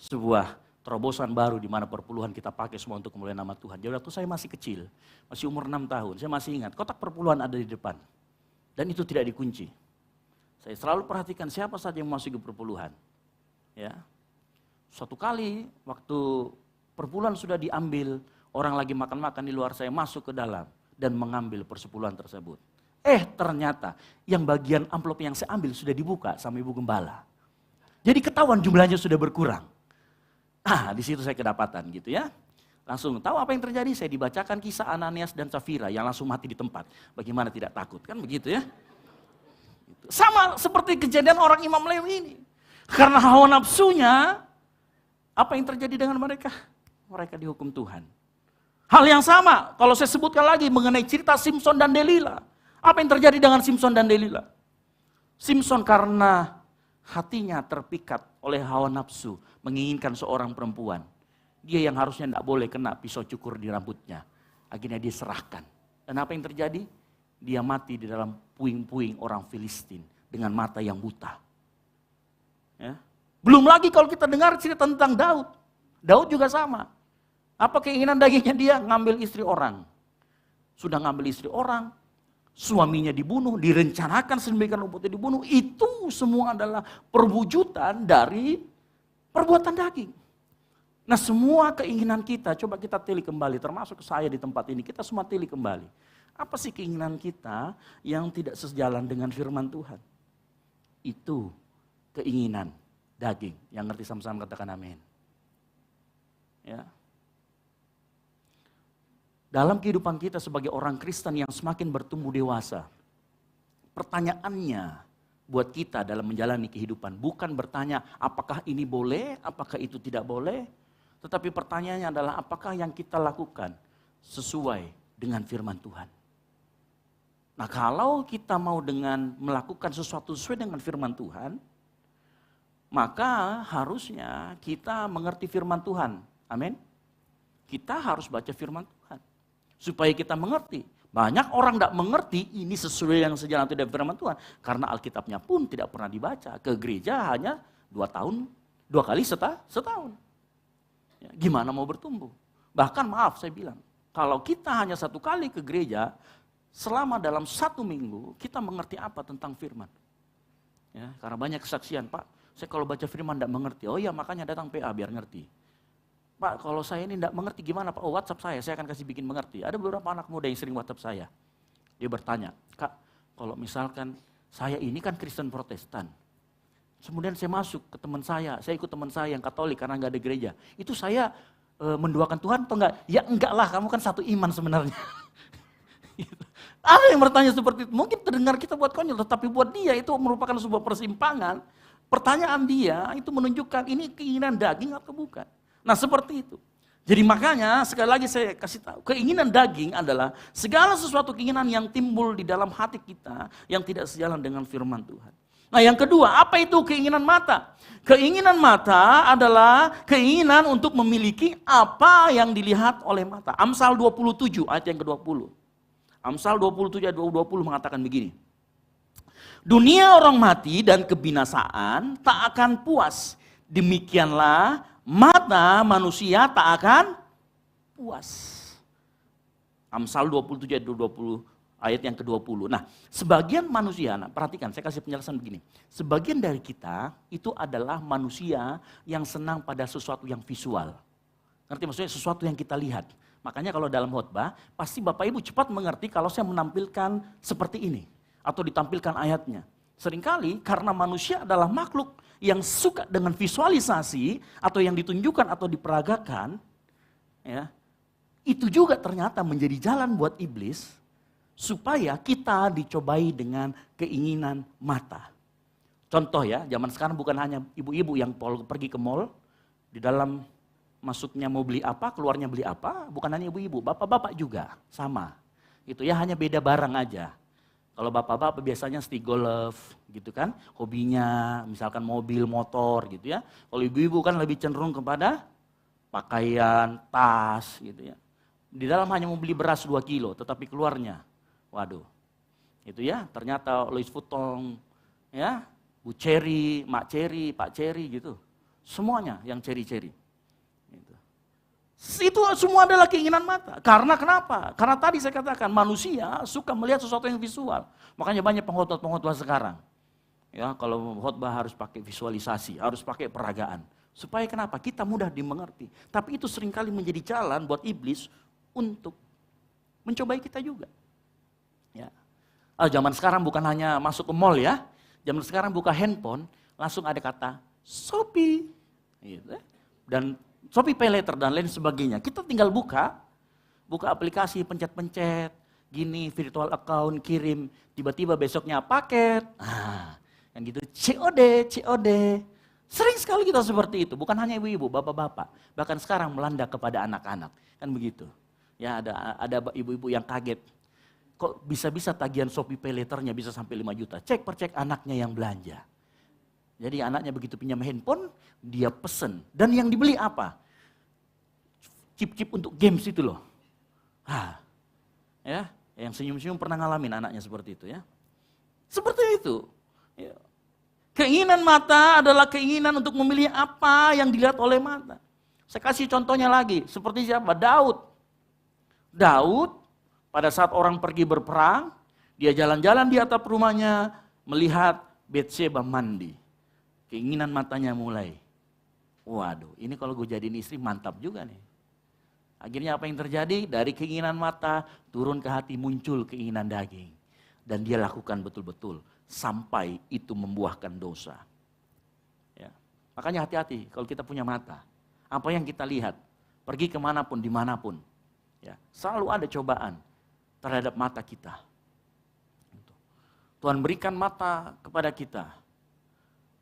sebuah terobosan baru di mana perpuluhan kita pakai semua untuk kemuliaan nama Tuhan. Jadi waktu saya masih kecil, masih umur 6 tahun, saya masih ingat kotak perpuluhan ada di depan. Dan itu tidak dikunci. Saya selalu perhatikan siapa saja yang masuk ke perpuluhan. Ya. Suatu kali waktu perpuluhan sudah diambil, orang lagi makan-makan di luar, saya masuk ke dalam dan mengambil persepuluhan tersebut. Ternyata yang bagian amplop yang saya ambil sudah dibuka sama Ibu Gembala. Jadi ketahuan jumlahnya sudah berkurang. Di situ saya kedapatan gitu ya. Langsung tahu apa yang terjadi, saya dibacakan kisah Ananias dan Safira yang langsung mati di tempat. Bagaimana tidak takut, kan begitu ya. Sama seperti kejadian orang Imam Lewi ini. Karena hawa nafsunya, apa yang terjadi dengan mereka? Mereka dihukum Tuhan. Hal yang sama, kalau saya sebutkan lagi mengenai cerita Simson dan Delila. Apa yang terjadi dengan Simson dan Delila? Simson karena hatinya terpikat oleh hawa nafsu, menginginkan seorang perempuan. Dia yang harusnya tidak boleh kena pisau cukur di rambutnya. Akhirnya dia serahkan. Dan apa yang terjadi? Dia mati di dalam puing-puing orang Filistin dengan mata yang buta. Ya. Belum lagi kalau kita dengar cerita tentang Daud. Daud juga sama. Apa keinginan dagingnya dia? Ngambil istri orang. Sudah ngambil istri orang, suaminya dibunuh, direncanakan sedemikian rupa dibunuh. Itu semua adalah perwujudan dari perbuatan daging. Nah, semua keinginan kita, coba kita tili kembali, termasuk saya di tempat ini, kita semua tili kembali. Apa sih keinginan kita yang tidak sejalan dengan firman Tuhan? Itu keinginan daging. Yang ngerti sama-sama katakan amin. Ya. Dalam kehidupan kita sebagai orang Kristen yang semakin bertumbuh dewasa, pertanyaannya buat kita dalam menjalani kehidupan bukan bertanya apakah ini boleh, apakah itu tidak boleh, tetapi pertanyaannya adalah apakah yang kita lakukan sesuai dengan firman Tuhan. Nah, kalau kita mau dengan melakukan sesuatu sesuai dengan firman Tuhan, maka harusnya kita mengerti firman Tuhan. Amin. Kita harus baca firman Tuhan supaya kita mengerti. Banyak orang tidak mengerti ini sesuai yang sejalan tidak firman Tuhan karena Alkitabnya pun tidak pernah dibaca. Ke gereja hanya 2 tahun, 2 kali setahun. Ya, gimana mau bertumbuh? Bahkan maaf saya bilang, kalau kita hanya 1 kali ke gereja, selama dalam 1 minggu kita mengerti apa tentang firman. Ya, karena banyak kesaksian, Pak, saya kalau baca firman tidak mengerti. Oh iya, makanya datang PA biar ngerti. Pak, kalau saya ini tidak mengerti gimana Pak? Oh, WhatsApp saya akan kasih bikin mengerti. Ada beberapa anak muda yang sering WhatsApp saya. Dia bertanya, Kak, kalau misalkan saya ini kan Kristen Protestan. Kemudian saya masuk ke teman saya ikut teman saya yang Katolik karena nggak ada gereja. Itu saya menduakan Tuhan atau enggak? Ya enggak lah, kamu kan satu iman sebenarnya. Ada yang bertanya seperti itu. Mungkin terdengar kita buat konyol, tetapi buat dia itu merupakan sebuah persimpangan. Pertanyaan dia itu menunjukkan ini keinginan daging atau bukan. Nah, seperti itu. Jadi makanya sekali lagi saya kasih tahu, keinginan daging adalah segala sesuatu keinginan yang timbul di dalam hati kita yang tidak sejalan dengan firman Tuhan. Nah, yang kedua, apa itu keinginan mata? Keinginan mata adalah keinginan untuk memiliki apa yang dilihat oleh mata. Amsal 27 ayat yang ke-20. Amsal 27 ayat 20 mengatakan begini. Dunia orang mati dan kebinasaan tak akan puas. Demikianlah mata manusia tak akan puas. Amsal 27 ayat 20 ayat yang ke-20. Nah, sebagian manusia, nah perhatikan saya kasih penjelasan begini. Sebagian dari kita itu adalah manusia yang senang pada sesuatu yang visual. Ngerti maksudnya sesuatu yang kita lihat. Makanya kalau dalam khotbah, pasti Bapak Ibu cepat mengerti kalau saya menampilkan seperti ini. Atau ditampilkan ayatnya. Seringkali karena manusia adalah makhluk yang suka dengan visualisasi atau yang ditunjukkan atau diperagakan, ya, itu juga ternyata menjadi jalan buat iblis supaya kita dicobai dengan keinginan mata. Contoh ya, zaman sekarang bukan hanya ibu-ibu yang pergi ke mall, di dalam masuknya mau beli apa, keluarnya beli apa, bukan hanya ibu-ibu, bapak-bapak juga sama. Itu ya hanya beda barang aja. Kalau bapak-bapak biasanya stay golf gitu kan, hobinya misalkan mobil, motor gitu ya. Kalau ibu-ibu kan lebih cenderung kepada pakaian, tas gitu ya. Di dalam hanya mau beli beras 2 kilo, tetapi keluarnya, waduh. Itu ya, ternyata Louis Vuitton, ya, Bu Cherry, Mak Cherry, Pak Cherry gitu. Semuanya yang cherry-cherry. Itu semua adalah keinginan mata. Karena kenapa? Karena tadi saya katakan manusia suka melihat sesuatu yang visual. Makanya banyak pengkhotbah sekarang. Ya, kalau khotbah harus pakai visualisasi, harus pakai peragaan. Supaya kenapa? Kita mudah dimengerti. Tapi itu seringkali menjadi jalan buat iblis untuk mencobai kita juga. Ya. Zaman sekarang bukan hanya masuk ke mall ya. Zaman sekarang buka handphone, langsung ada kata Shopee. Gitu. Dan Shopee Pay Later dan lain sebagainya. Kita tinggal buka aplikasi, pencet-pencet, gini, virtual account, kirim, tiba-tiba besoknya paket. Yang gitu, COD. Sering sekali kita seperti itu, bukan hanya ibu-ibu, bapak-bapak. Bahkan sekarang melanda kepada anak-anak, kan begitu. Ya ada ibu-ibu yang kaget. Kok bisa-bisa tagihan Shopee Pay Later-nya bisa sampai 5 juta? Cek per cek anaknya yang belanja. Jadi anaknya begitu pinjam handphone, dia pesen. Dan yang dibeli apa? Chip-chip untuk games itu loh. Ya, yang senyum-senyum pernah ngalamin anaknya seperti itu ya. Seperti itu. Ya. Keinginan mata adalah keinginan untuk memilih apa yang dilihat oleh mata. Saya kasih contohnya lagi, seperti siapa? Daud. Daud pada saat orang pergi berperang, dia jalan-jalan di atap rumahnya, melihat Bathsheba mandi. Keinginan matanya mulai. Waduh, ini kalau gue jadiin istri mantap juga nih. Akhirnya apa yang terjadi? Dari keinginan mata turun ke hati muncul keinginan daging. Dan dia lakukan betul-betul sampai itu membuahkan dosa. Ya. Makanya hati-hati kalau kita punya mata. Apa yang kita lihat, pergi kemanapun, dimanapun. Ya, selalu ada cobaan terhadap mata kita. Tuhan berikan mata kepada kita.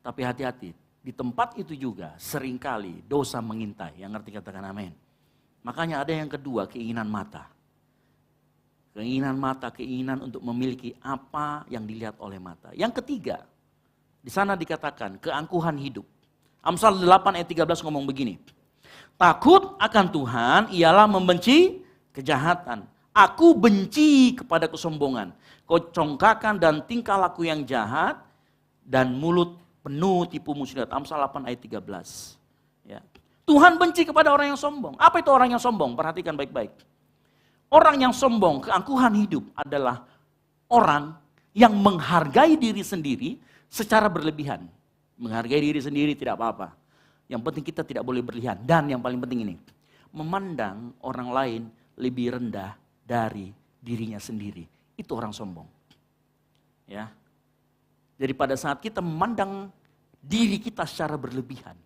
Tapi hati-hati, di tempat itu juga seringkali dosa mengintai. Yang ngerti katakan amin. Makanya ada yang kedua, keinginan mata. Keinginan mata, keinginan untuk memiliki apa yang dilihat oleh mata. Yang ketiga, di sana dikatakan keangkuhan hidup. Amsal 8 ayat 13 ngomong begini. Takut akan Tuhan ialah membenci kejahatan. Aku benci kepada kesombongan, kecongkakan dan tingkah laku yang jahat, dan mulut penuh tipu muslihat. Amsal 8 ayat 13. Ya. Tuhan benci kepada orang yang sombong. Apa itu orang yang sombong? Perhatikan baik-baik. Orang yang sombong, keangkuhan hidup adalah orang yang menghargai diri sendiri secara berlebihan. Menghargai diri sendiri tidak apa-apa. Yang penting kita tidak boleh berlebihan. Dan yang paling penting ini, memandang orang lain lebih rendah dari dirinya sendiri. Itu orang sombong. Ya. Jadi pada saat kita memandang diri kita secara berlebihan,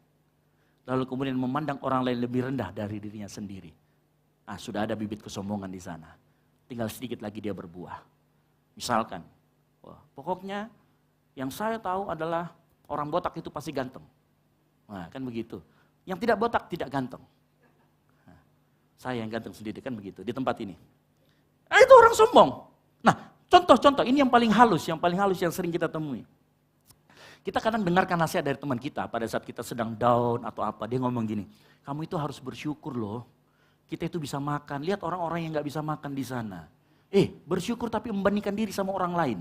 lalu kemudian memandang orang lain lebih rendah dari dirinya sendiri, sudah ada bibit kesombongan di sana. Tinggal sedikit lagi dia berbuah. Misalkan, pokoknya yang saya tahu adalah orang botak itu pasti ganteng. Nah, kan begitu. Yang tidak botak tidak ganteng. Nah, saya yang ganteng sendiri kan begitu di tempat ini. Itu orang sombong. Nah, contoh-contoh, ini yang paling halus yang sering kita temui. Kita kadang dengarkan nasihat dari teman kita pada saat kita sedang down atau apa. Dia ngomong gini, kamu itu harus bersyukur loh. Kita itu bisa makan, lihat orang-orang yang gak bisa makan di sana. Bersyukur tapi membandingkan diri sama orang lain.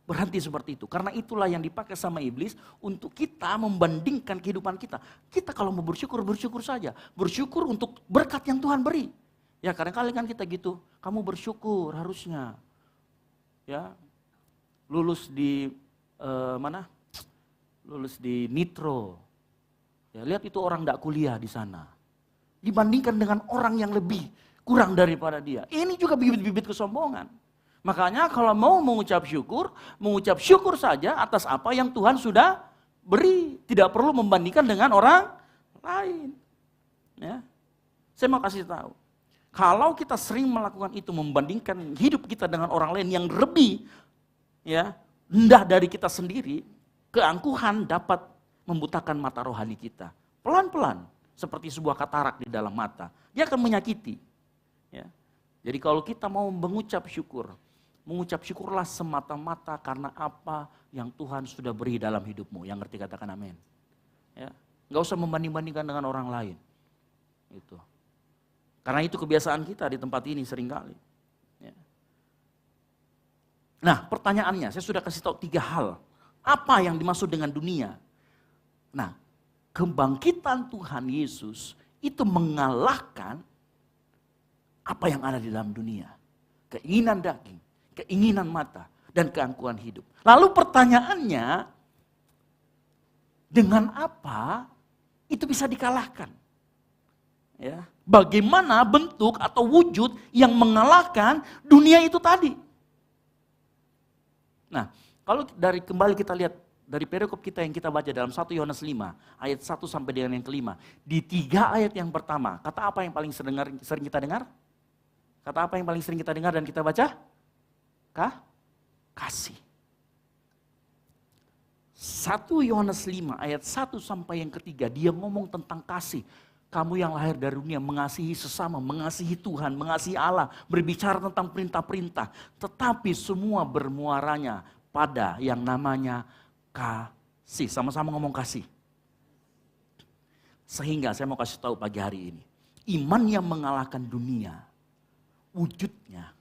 Berhenti seperti itu, karena itulah yang dipakai sama iblis untuk kita membandingkan kehidupan kita. Kita kalau mau bersyukur, bersyukur saja. Bersyukur untuk berkat yang Tuhan beri. Ya kadang-kadang kan kita gitu, kamu bersyukur harusnya. Ya, lulus di lulus di Nitro. Ya, lihat itu orang enggak kuliah di sana. Dibandingkan dengan orang yang lebih kurang daripada dia. Ini juga bibit-bibit kesombongan. Makanya kalau mau mengucap syukur saja atas apa yang Tuhan sudah beri. Tidak perlu membandingkan dengan orang lain. Ya. Saya mau kasih tahu. Kalau kita sering melakukan itu, membandingkan hidup kita dengan orang lain yang lebih rendah dari kita sendiri, keangkuhan dapat membutakan mata rohani kita. Pelan-pelan, seperti sebuah katarak di dalam mata. Dia akan menyakiti. Ya. Jadi kalau kita mau mengucap syukurlah semata-mata karena apa yang Tuhan sudah beri dalam hidupmu. Yang ngerti katakan amin. Ya. Nggak usah membanding-bandingkan dengan orang lain. Itu. Karena itu kebiasaan kita di tempat ini seringkali. Ya. Nah pertanyaannya, saya sudah kasih tahu 3 hal. Apa yang dimaksud dengan dunia? Nah, kebangkitan Tuhan Yesus itu mengalahkan apa yang ada di dalam dunia. Keinginan daging, keinginan mata, dan keangkuhan hidup. Lalu pertanyaannya, dengan apa itu bisa dikalahkan? Ya, bagaimana bentuk atau wujud yang mengalahkan dunia itu tadi? Nah, kalau kembali kita lihat dari perikop kita yang kita baca dalam 1 Yohanes 5 ayat 1 sampai dengan yang kelima, di 3 ayat yang pertama, kata apa yang paling sering kita dengar? Kata apa yang paling sering kita dengar dan kita baca? Kasih. 1 Yohanes 5 ayat 1 sampai yang ketiga, dia ngomong tentang kasih. Kamu yang lahir dari dunia mengasihi sesama, mengasihi Tuhan, mengasihi Allah, berbicara tentang perintah-perintah. Tetapi semua bermuaranya pada yang namanya kasih, sama-sama ngomong kasih. Sehingga saya mau kasih tahu pagi hari ini, iman yang mengalahkan dunia, wujudnya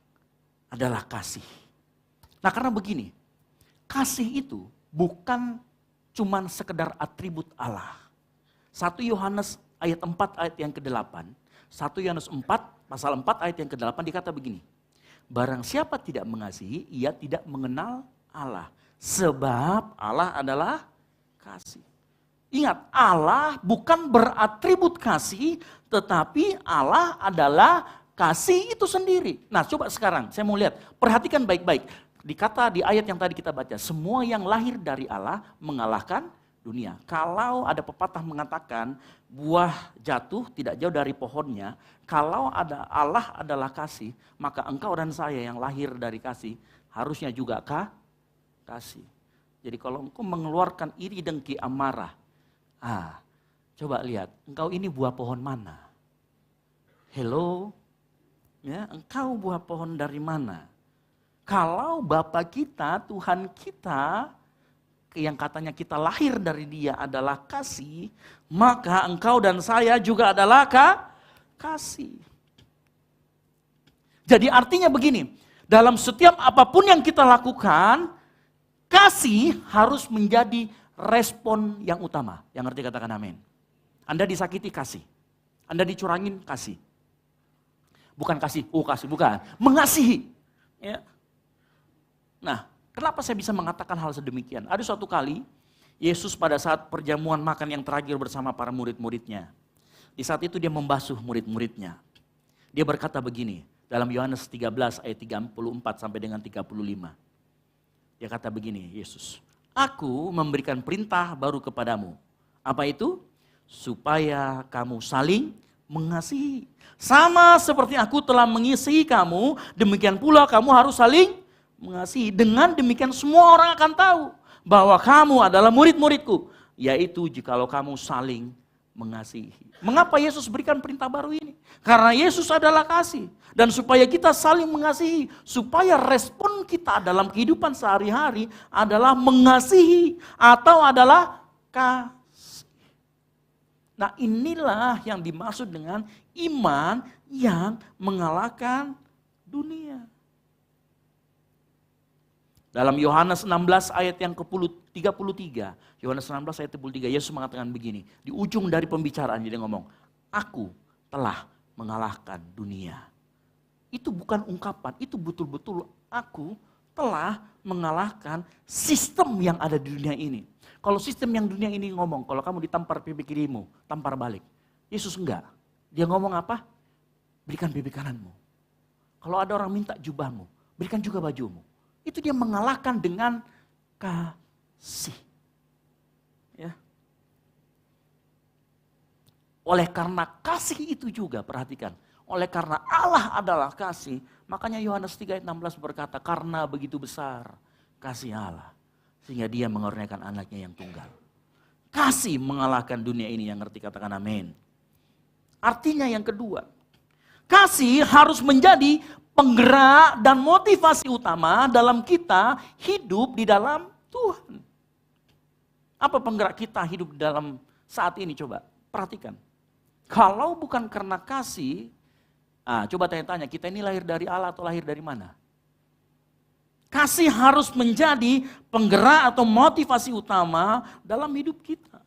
adalah kasih. Nah karena begini, kasih itu bukan cuman sekedar atribut Allah. 1 Yohanes ayat 4 ayat yang ke-8, 1 Yohanes 4 pasal 4 ayat yang ke-8 dikata begini, barang siapa tidak mengasihi, ia tidak mengenal Allah. Sebab Allah adalah kasih. Ingat, Allah bukan beratribut kasih, tetapi Allah adalah kasih itu sendiri. Nah coba sekarang saya mau lihat, perhatikan baik-baik. Dikata di ayat yang tadi kita baca, semua yang lahir dari Allah mengalahkan dunia. Kalau ada pepatah mengatakan buah jatuh tidak jauh dari pohonnya, kalau ada Allah adalah kasih, maka engkau dan saya yang lahir dari kasih harusnya juga kasih. Jadi kalau engkau mengeluarkan iri, dengki, amarah, coba lihat, engkau ini buah pohon mana? Hello? Ya, engkau buah pohon dari mana? Kalau Bapa kita, Tuhan kita, yang katanya kita lahir dari Dia adalah kasih, maka engkau dan saya juga adalah kasih. Jadi artinya begini, dalam setiap apapun yang kita lakukan, kasih harus menjadi respon yang utama. Yang ngerti katakan amin. Anda disakiti, kasih. Anda dicurangin, kasih. Bukan kasih, kasih, bukan. Mengasihi. Ya. Nah, kenapa saya bisa mengatakan hal sedemikian? Ada suatu kali, Yesus pada saat perjamuan makan yang terakhir bersama para murid-muridnya. Di saat itu dia membasuh murid-muridnya. Dia berkata begini, dalam Yohanes 13 ayat 34 sampai dengan 35. Dia kata begini, Yesus, aku memberikan perintah baru kepadamu. Apa itu? Supaya kamu saling mengasihi. Sama seperti aku telah mengasihi kamu, demikian pula kamu harus saling mengasihi. Dengan demikian semua orang akan tahu bahwa kamu adalah murid-muridku. Yaitu jikalau kamu saling mengasihi. Mengapa Yesus berikan perintah baru ini? Karena Yesus adalah kasih. Dan supaya kita saling mengasihi. Supaya respon kita dalam kehidupan sehari-hari adalah mengasihi. Atau adalah kasih. Nah inilah yang dimaksud dengan iman yang mengalahkan dunia. Dalam Yohanes 16 ayat yang ke-33, Yohanes 16 ayat 33, Yesus mengatakan begini, di ujung dari pembicaraan dia ngomong, aku telah mengalahkan dunia. Itu bukan ungkapan, itu betul-betul aku telah mengalahkan sistem yang ada di dunia ini. Kalau sistem yang dunia ini ngomong, kalau kamu ditampar pipi kirimu, tampar balik. Yesus enggak. Dia ngomong apa? Berikan pipi kananmu. Kalau ada orang minta jubahmu, berikan juga bajumu. Itu dia mengalahkan dengan kasih. Ya. Oleh karena kasih itu juga, perhatikan. Oleh karena Allah adalah kasih, makanya Yohanes 3 ayat 16 berkata, karena begitu besar kasih Allah, sehingga dia mengaruniakan anaknya yang tunggal. Kasih mengalahkan dunia ini, yang ngerti katakan amin. Artinya yang kedua, kasih harus menjadi penggerak dan motivasi utama dalam kita hidup di dalam Tuhan. Apa penggerak kita hidup di dalam saat ini, coba perhatikan. Kalau bukan karena kasih, coba tanya-tanya, kita ini lahir dari Allah atau lahir dari mana? Kasih harus menjadi penggerak atau motivasi utama dalam hidup kita.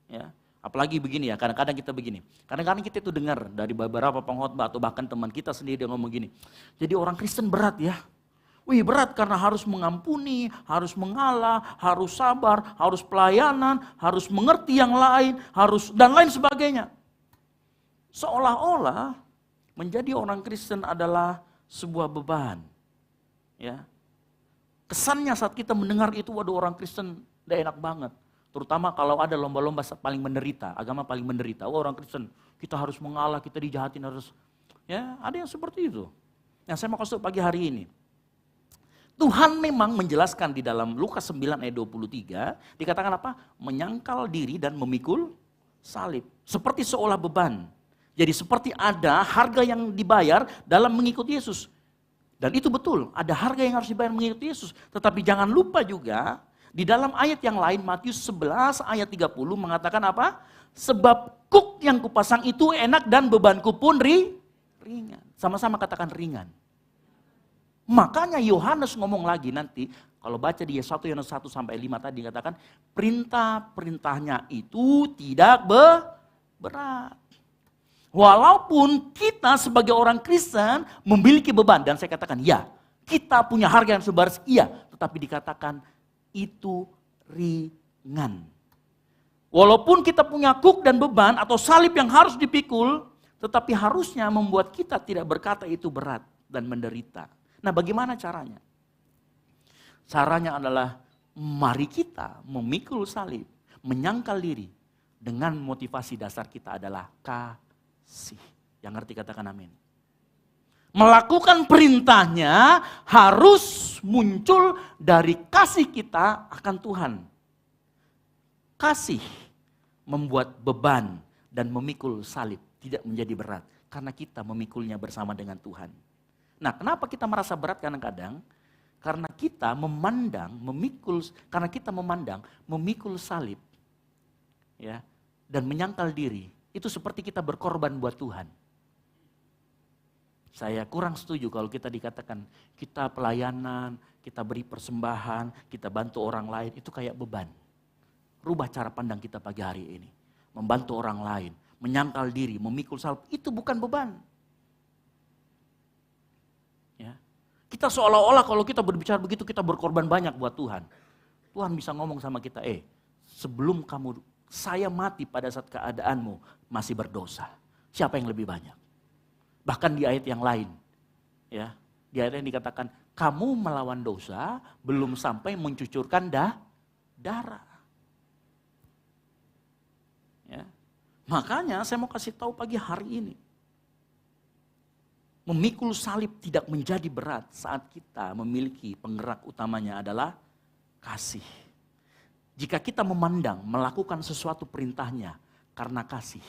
Ya, apalagi begini ya, kadang-kadang kita begini. Kadang-kadang kita itu dengar dari beberapa pengkhotbah atau bahkan teman kita sendiri yang ngomong gini. Jadi orang Kristen berat ya. Wih berat karena harus mengampuni, harus mengalah, harus sabar, harus pelayanan, harus mengerti yang lain, harus dan lain sebagainya. Seolah-olah menjadi orang Kristen adalah sebuah beban. Ya, kesannya saat kita mendengar itu, waduh orang Kristen tidak enak banget. Terutama kalau ada lomba-lomba paling menderita, agama paling menderita. Orang Kristen kita harus mengalah, kita dijahatin harus. Ya, ada yang seperti itu. Yang saya mau kasih pagi hari ini. Tuhan memang menjelaskan di dalam Lukas 9 ayat 23, dikatakan apa? Menyangkal diri dan memikul salib. Seperti seolah beban. Jadi seperti ada harga yang dibayar dalam mengikuti Yesus. Dan itu betul, ada harga yang harus dibayar mengikuti Yesus. Tetapi jangan lupa juga, Di dalam ayat yang lain, Matius 11 ayat 30 mengatakan apa? Sebab kuk yang kupasang itu enak dan bebanku pun ringan. Sama-sama katakan ringan. Makanya Yohanes ngomong lagi nanti, kalau baca di 1 Yohanes 1 sampai 5 tadi katakan, perintah-perintahnya itu tidak berat. Walaupun kita sebagai orang Kristen memiliki beban, dan saya katakan ya, kita punya harga yang sebaris, iya, tetapi dikatakan itu ringan. Walaupun kita punya kuk dan beban atau salib yang harus dipikul, tetapi harusnya membuat kita tidak berkata itu berat dan menderita. Nah, bagaimana caranya? Caranya adalah mari kita memikul salib, menyangkal diri dengan motivasi dasar kita adalah kasih. Yang ngerti katakan amin. Melakukan perintahnya harus muncul dari kasih kita akan Tuhan. Kasih membuat beban dan memikul salib tidak menjadi berat karena kita memikulnya bersama dengan Tuhan. Nah, kenapa kita merasa berat kadang-kadang? Karena kita memandang memikul salib ya, dan menyangkal diri itu seperti kita berkorban buat Tuhan. Saya kurang setuju kalau kita dikatakan kita pelayanan, kita beri persembahan, kita bantu orang lain, itu kayak beban. Rubah cara pandang kita pagi hari ini. Membantu orang lain, menyangkal diri, memikul salib, itu bukan beban. Ya. Kita seolah-olah kalau kita berbicara begitu kita berkorban banyak buat Tuhan. Tuhan bisa ngomong sama kita, sebelum saya mati pada saat keadaanmu masih berdosa. Siapa yang lebih banyak? Bahkan di ayat yang lain, ya, di ayat yang dikatakan, kamu melawan dosa belum sampai mencucurkan darah. Ya. Makanya saya mau kasih tahu pagi hari ini, memikul salib tidak menjadi berat saat kita memiliki penggerak utamanya adalah kasih. Jika kita memandang melakukan sesuatu perintahnya karena kasih,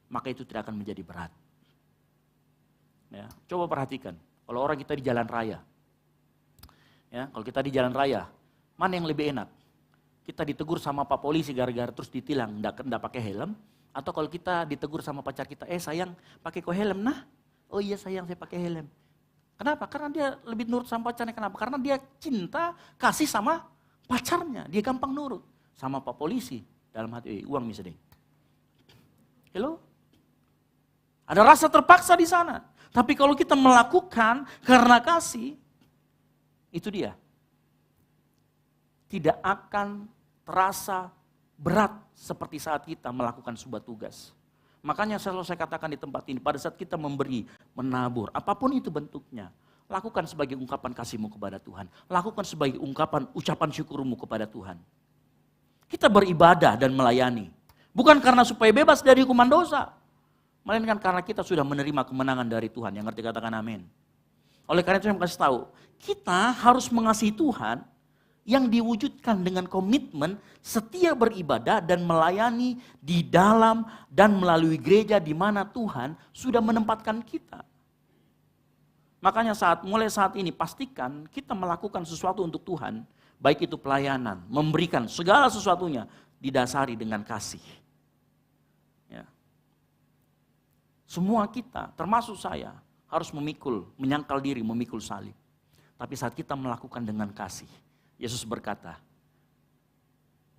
maka itu tidak akan menjadi berat. Ya, coba perhatikan, kalau orang kita di jalan raya, ya, kalau kita di jalan raya, mana yang lebih enak? Kita ditegur sama Pak Polisi gara-gara terus ditilang, enggak pakai helm, atau kalau kita ditegur sama pacar kita, sayang pakai kok helm nah? Oh iya sayang saya pakai helm. Kenapa? Karena dia lebih nurut sama pacarnya. Kenapa? Karena dia cinta, kasih sama pacarnya, dia gampang nurut. Sama Pak Polisi, dalam hati, uang misalnya. Hello? Ada rasa terpaksa di sana. Tapi kalau kita melakukan karena kasih, itu dia. Tidak akan terasa berat seperti saat kita melakukan sebuah tugas. Makanya selalu saya katakan di tempat ini, pada saat kita memberi, menabur, apapun itu bentuknya, lakukan sebagai ungkapan kasihmu kepada Tuhan. Lakukan sebagai ucapan syukurmu kepada Tuhan. Kita beribadah dan melayani. Bukan karena supaya bebas dari hukuman dosa. Melainkan karena kita sudah menerima kemenangan dari Tuhan. Yang ngerti katakan amin. Oleh karena itu saya mau kasih tahu, kita harus mengasihi Tuhan yang diwujudkan dengan komitmen setia beribadah dan melayani di dalam dan melalui gereja di mana Tuhan sudah menempatkan kita. Makanya mulai saat ini pastikan kita melakukan sesuatu untuk Tuhan, baik itu pelayanan, memberikan segala sesuatunya didasari dengan kasih. Ya. Semua kita, termasuk saya, harus menyangkal diri, memikul salib. Tapi saat kita melakukan dengan kasih, Yesus berkata,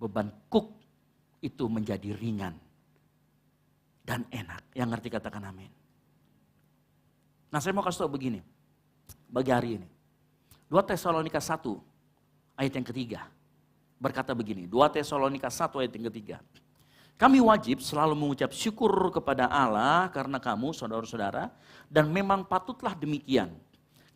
beban kuk itu menjadi ringan dan enak. Yang ngerti katakan amin. Nah saya mau kasih tahu begini, bagi hari ini. 2 Tesalonika 1 ayat yang ketiga berkata begini, 2 Tesalonika 1 ayat yang ketiga. Kami wajib selalu mengucap syukur kepada Allah karena kamu saudara-saudara, dan memang patutlah demikian.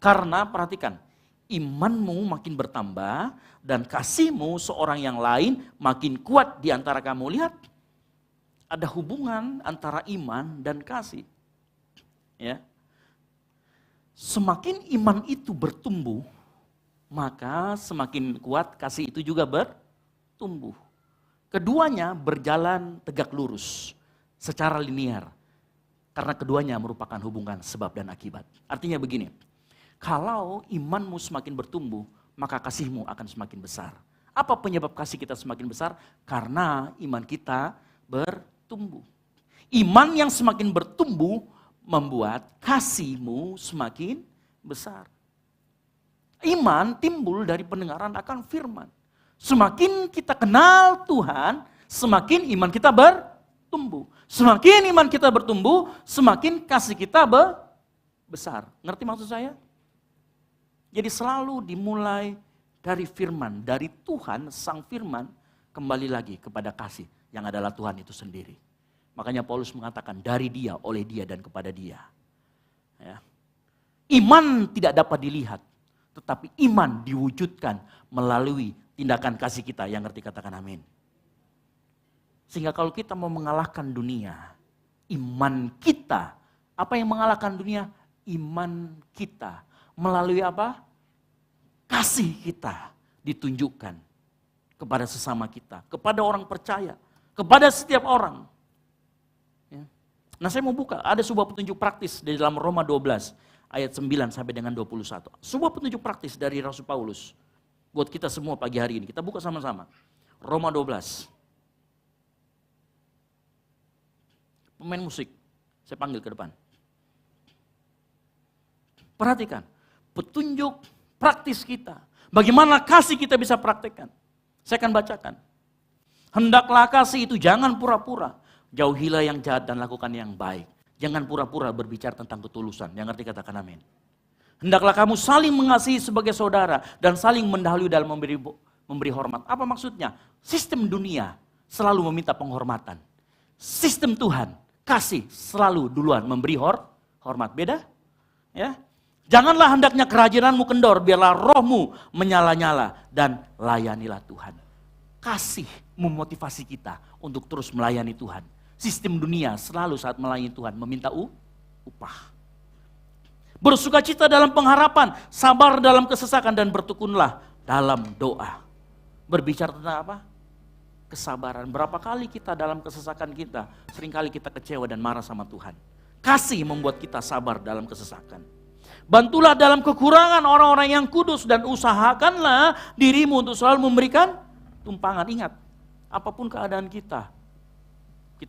Karena perhatikan, imanmu makin bertambah dan kasihmu seorang yang lain makin kuat di antara kamu. Lihat, ada hubungan antara iman dan kasih. Ya. Semakin iman itu bertumbuh, maka semakin kuat kasih itu juga bertumbuh. Keduanya berjalan tegak lurus, secara linear. Karena keduanya merupakan hubungan sebab dan akibat. Artinya begini, kalau imanmu semakin bertumbuh, maka kasihmu akan semakin besar. Apa penyebab kasih kita semakin besar? Karena iman kita bertumbuh. Iman yang semakin bertumbuh membuat kasihmu semakin besar. Iman timbul dari pendengaran akan firman. Semakin kita kenal Tuhan, semakin iman kita bertumbuh. Semakin iman kita bertumbuh, semakin kasih kita besar. Ngerti maksud saya? Jadi selalu dimulai dari firman, dari Tuhan sang firman, kembali lagi kepada kasih yang adalah Tuhan itu sendiri. Makanya Paulus mengatakan dari dia, oleh dia, dan kepada dia. Ya. Iman tidak dapat dilihat, tetapi iman diwujudkan melalui tindakan kasih kita. Yang ngerti katakan amin. Sehingga kalau kita mau mengalahkan dunia, iman kita, apa yang mengalahkan dunia? Iman kita. Melalui apa? Kasih kita ditunjukkan kepada sesama kita, kepada orang percaya, kepada setiap orang. Ya. Nah saya mau buka, ada sebuah petunjuk praktis di dalam Roma 12 ayat 9 sampai dengan 21. Sebuah petunjuk praktis dari Rasul Paulus buat kita semua pagi hari ini. Kita buka sama-sama. Roma 12. Pemain musik, saya panggil ke depan. Perhatikan, petunjuk praktis kita. Bagaimana kasih kita bisa praktekkan. Saya akan bacakan. Hendaklah kasih itu jangan pura-pura. Jauhilah yang jahat dan lakukan yang baik. Jangan pura-pura berbicara tentang ketulusan. Yang ngerti katakan amin. Hendaklah kamu saling mengasihi sebagai saudara. Dan saling mendahului dalam memberi hormat. Apa maksudnya? Sistem dunia selalu meminta penghormatan. Sistem Tuhan, kasih selalu duluan memberi hormat. Beda? Ya. Janganlah hendaknya kerajinanmu kendor, biarlah rohmu menyala-nyala dan layanilah Tuhan. Kasih memotivasi kita untuk terus melayani Tuhan. Sistem dunia selalu saat melayani Tuhan meminta upah. Bersukacita dalam pengharapan, sabar dalam kesesakan dan bertekunlah dalam doa. Berbicara tentang apa? Kesabaran. Berapa kali kita dalam kesesakan kita, seringkali kita kecewa dan marah sama Tuhan. Kasih membuat kita sabar dalam kesesakan. Bantulah dalam kekurangan orang-orang yang kudus dan usahakanlah dirimu untuk selalu memberikan tumpangan. Ingat, apapun keadaan kita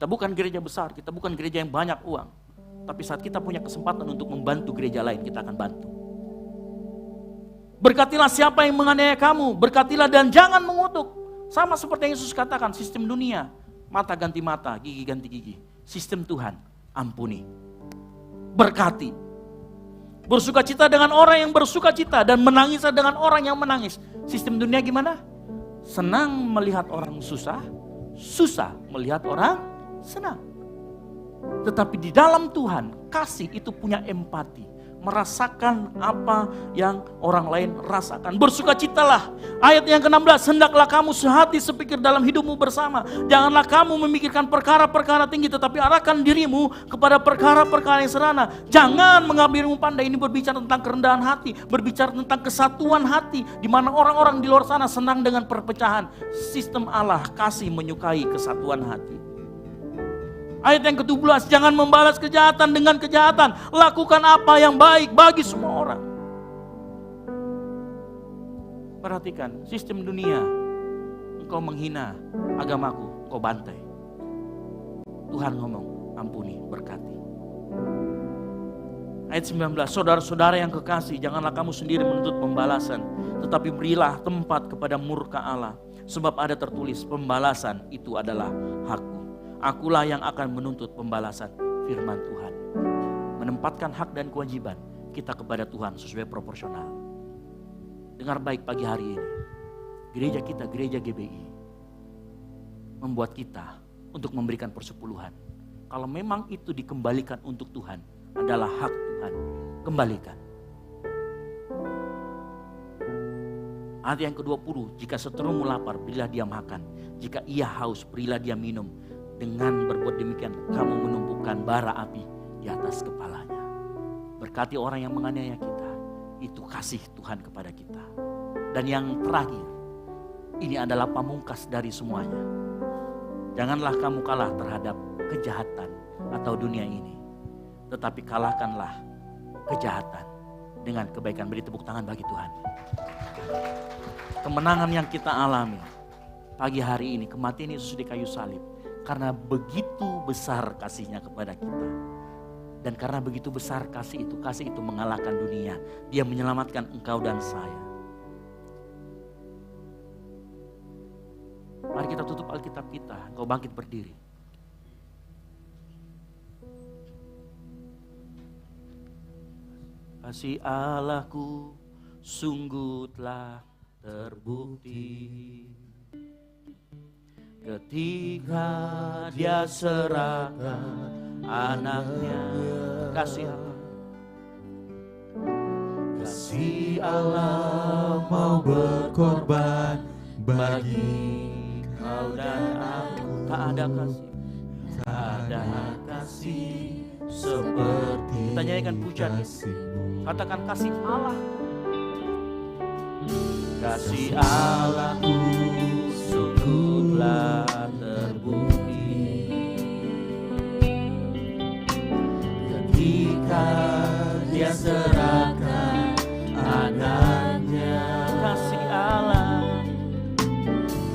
bukan gereja besar, kita bukan gereja yang banyak uang. Tapi saat kita punya kesempatan untuk membantu gereja lain, kita akan bantu. Berkatilah siapa yang menganiaya kamu, berkatilah dan jangan mengutuk. Sama seperti yang Yesus katakan, sistem dunia, mata ganti mata, gigi ganti gigi. Sistem Tuhan, ampuni, berkati. Bersukacita dengan orang yang bersukacita dan menangis dengan orang yang menangis. Sistem dunia gimana? Senang melihat orang susah, susah melihat orang senang. Tetapi di dalam Tuhan, kasih itu punya empati. Merasakan apa yang orang lain rasakan. Bersukacitalah. Ayat yang ke-16, hendaklah kamu sehati sepikir dalam hidupmu bersama. Janganlah kamu memikirkan perkara-perkara tinggi, tetapi arahkan dirimu kepada perkara-perkara yang sederhana. Jangan mengambil ilmu pandai. Ini berbicara tentang kerendahan hati, berbicara tentang kesatuan hati, di mana orang-orang di luar sana senang dengan perpecahan. Sistem Allah kasih menyukai kesatuan hati. Ayat yang ke-12, jangan membalas kejahatan dengan kejahatan. Lakukan apa yang baik bagi semua orang. Perhatikan, sistem dunia. Engkau menghina agamaku, engkau bantai. Tuhan ngomong, ampuni, berkati. Ayat 19, saudara-saudara yang kekasih, janganlah kamu sendiri menuntut pembalasan. Tetapi berilah tempat kepada murka Allah. Sebab ada tertulis, pembalasan itu adalah hakku. Akulah yang akan menuntut pembalasan, firman Tuhan. Menempatkan hak dan kewajiban kita kepada Tuhan sesuai proporsional. Dengar baik pagi hari ini. Gereja kita, gereja GBI, membuat kita untuk memberikan persepuluhan. Kalau memang itu dikembalikan untuk Tuhan, adalah hak Tuhan, kembalikan. Ayat yang ke-20, jika seterumu lapar, berilah dia makan. Jika ia haus, berilah dia minum. Dengan berbuat demikian, kamu menumpukan bara api di atas kepalanya. Berkati orang yang menganiaya kita. Itu kasih Tuhan kepada kita. Dan yang terakhir, ini adalah pamungkas dari semuanya. Janganlah kamu kalah terhadap kejahatan atau dunia ini. Tetapi kalahkanlah kejahatan dengan kebaikan. Beri tepuk tangan bagi Tuhan. kemenangan yang kita alami pagi hari ini, kematian Yesus di kayu salib. Karena begitu besar kasihnya kepada kita. Dan karena begitu besar kasih itu mengalahkan dunia. Dia menyelamatkan engkau dan saya. Mari kita tutup Alkitab kita, engkau bangkit berdiri. Kasih Allahku sungguh telah terbukti ketika Dia serahkan anaknya. Kasih Allah, kasih Allah mau berkorban bagi kau dan aku. Tak ada kasih, tak ada kasih seperti. Kita nyanyikan pujian ini. kasih-Mu. Katakan kasih Allah. Kasih Allahku sungguh telah terbukti ketika Dia serahkan anaknya. kasih Allah.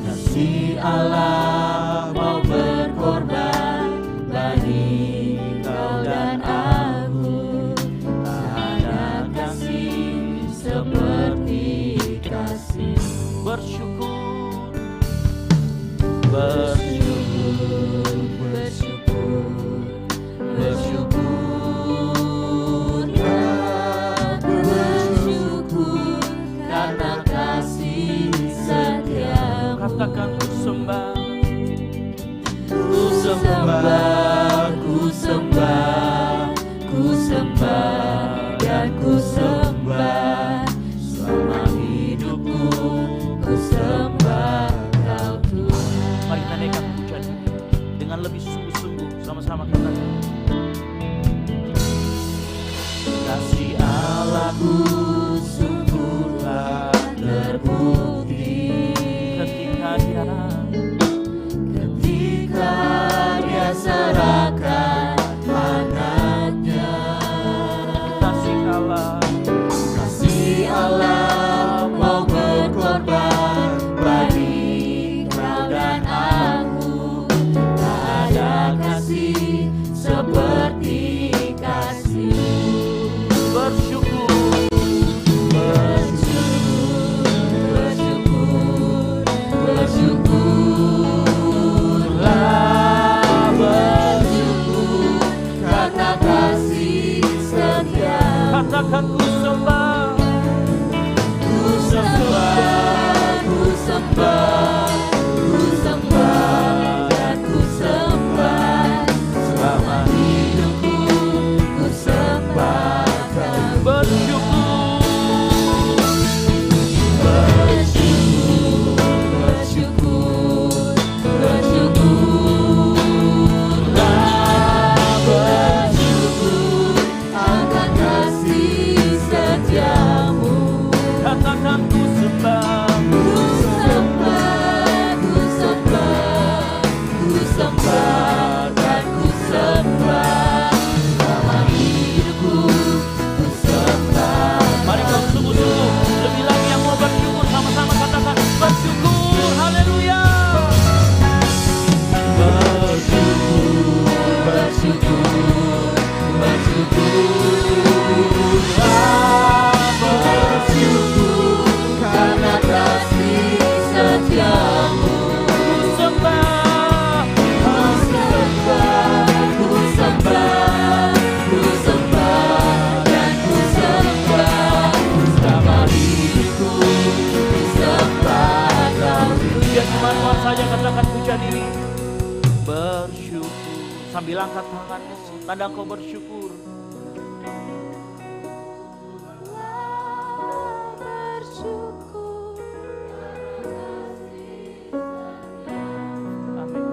Kasih Allah mau berkorban bagi kau dan aku. Tak ada kasih seperti kasih. Bersyukur, Bersyukur, bersyukur, bersyukurlah, bersyukur karena kasih setia-Mu. katakan ku sembah. Ku sembah, ku sembah, ku sembah dan ku sembah. Selama hidupku ku sembah Kau Tuhan. Mari kita naikkan pujian ini dengan lebih sungguh-sungguh, sama-sama katakan. Kasih Allahku sungguhlah terbukti Ketika Dia serahkan anaknya. kasih Allah. Kasih Allah mau berkorban bagi kau dan aku. Tak ada kasih seperti kasih-Mu. Bersyukur, Bersyukur, bersyukur, bersyukurlah, bersyukur karena kasih setia-Mu. katakan ku sembah. Ku sembah, ku sembah, ku sembah dan ku sembah. Selama hidupku ku sembah Kau. Bersyukur, Bersyukur, bersyukur, bersyukurlah, bersyukur akan kasih setia-Mu. katakan ku sembah. Ku sembah, ku sembah, ku sembah dan ku sembah. Selama hidupku ku sembah. Mari kau sungguh-sungguh, lebih lagi yang mau bersyukur, sama-sama katakan bersyukur, haleluya. Bersyukur, bersyukur, bersyukurlah, bersyukur karena kasih setia-Mu. Ku sembah, Ku sembah, ku sembah, ku sembah dan ku sembah. Selama hidupku ku sembah Kau biar Tuhan. kemana saja katakan pujian ini. Bersyukur, sambil angkat tanganmu, tanda kau bersyukur. Amin.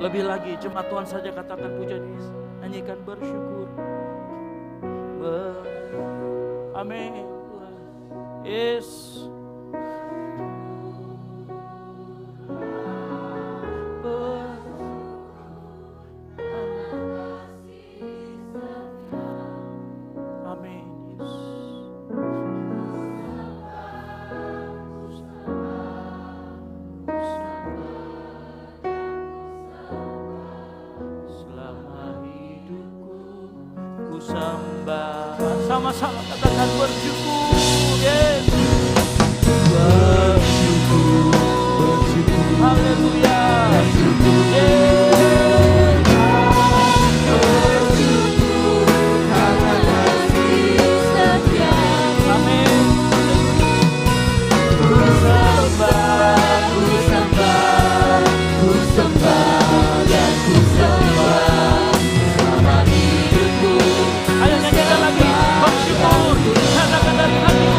Lebih lagi, jemaat Tuhan saja katakan pujian ini. Nyanyikan bersyukur. Amin. Tuhan. Yes. sembah. Sama-sama katakan bersyukur, Yesus. Haleluya. Amin. Ayo nyanyikan lagi, bersyukur, katakan dari hatimu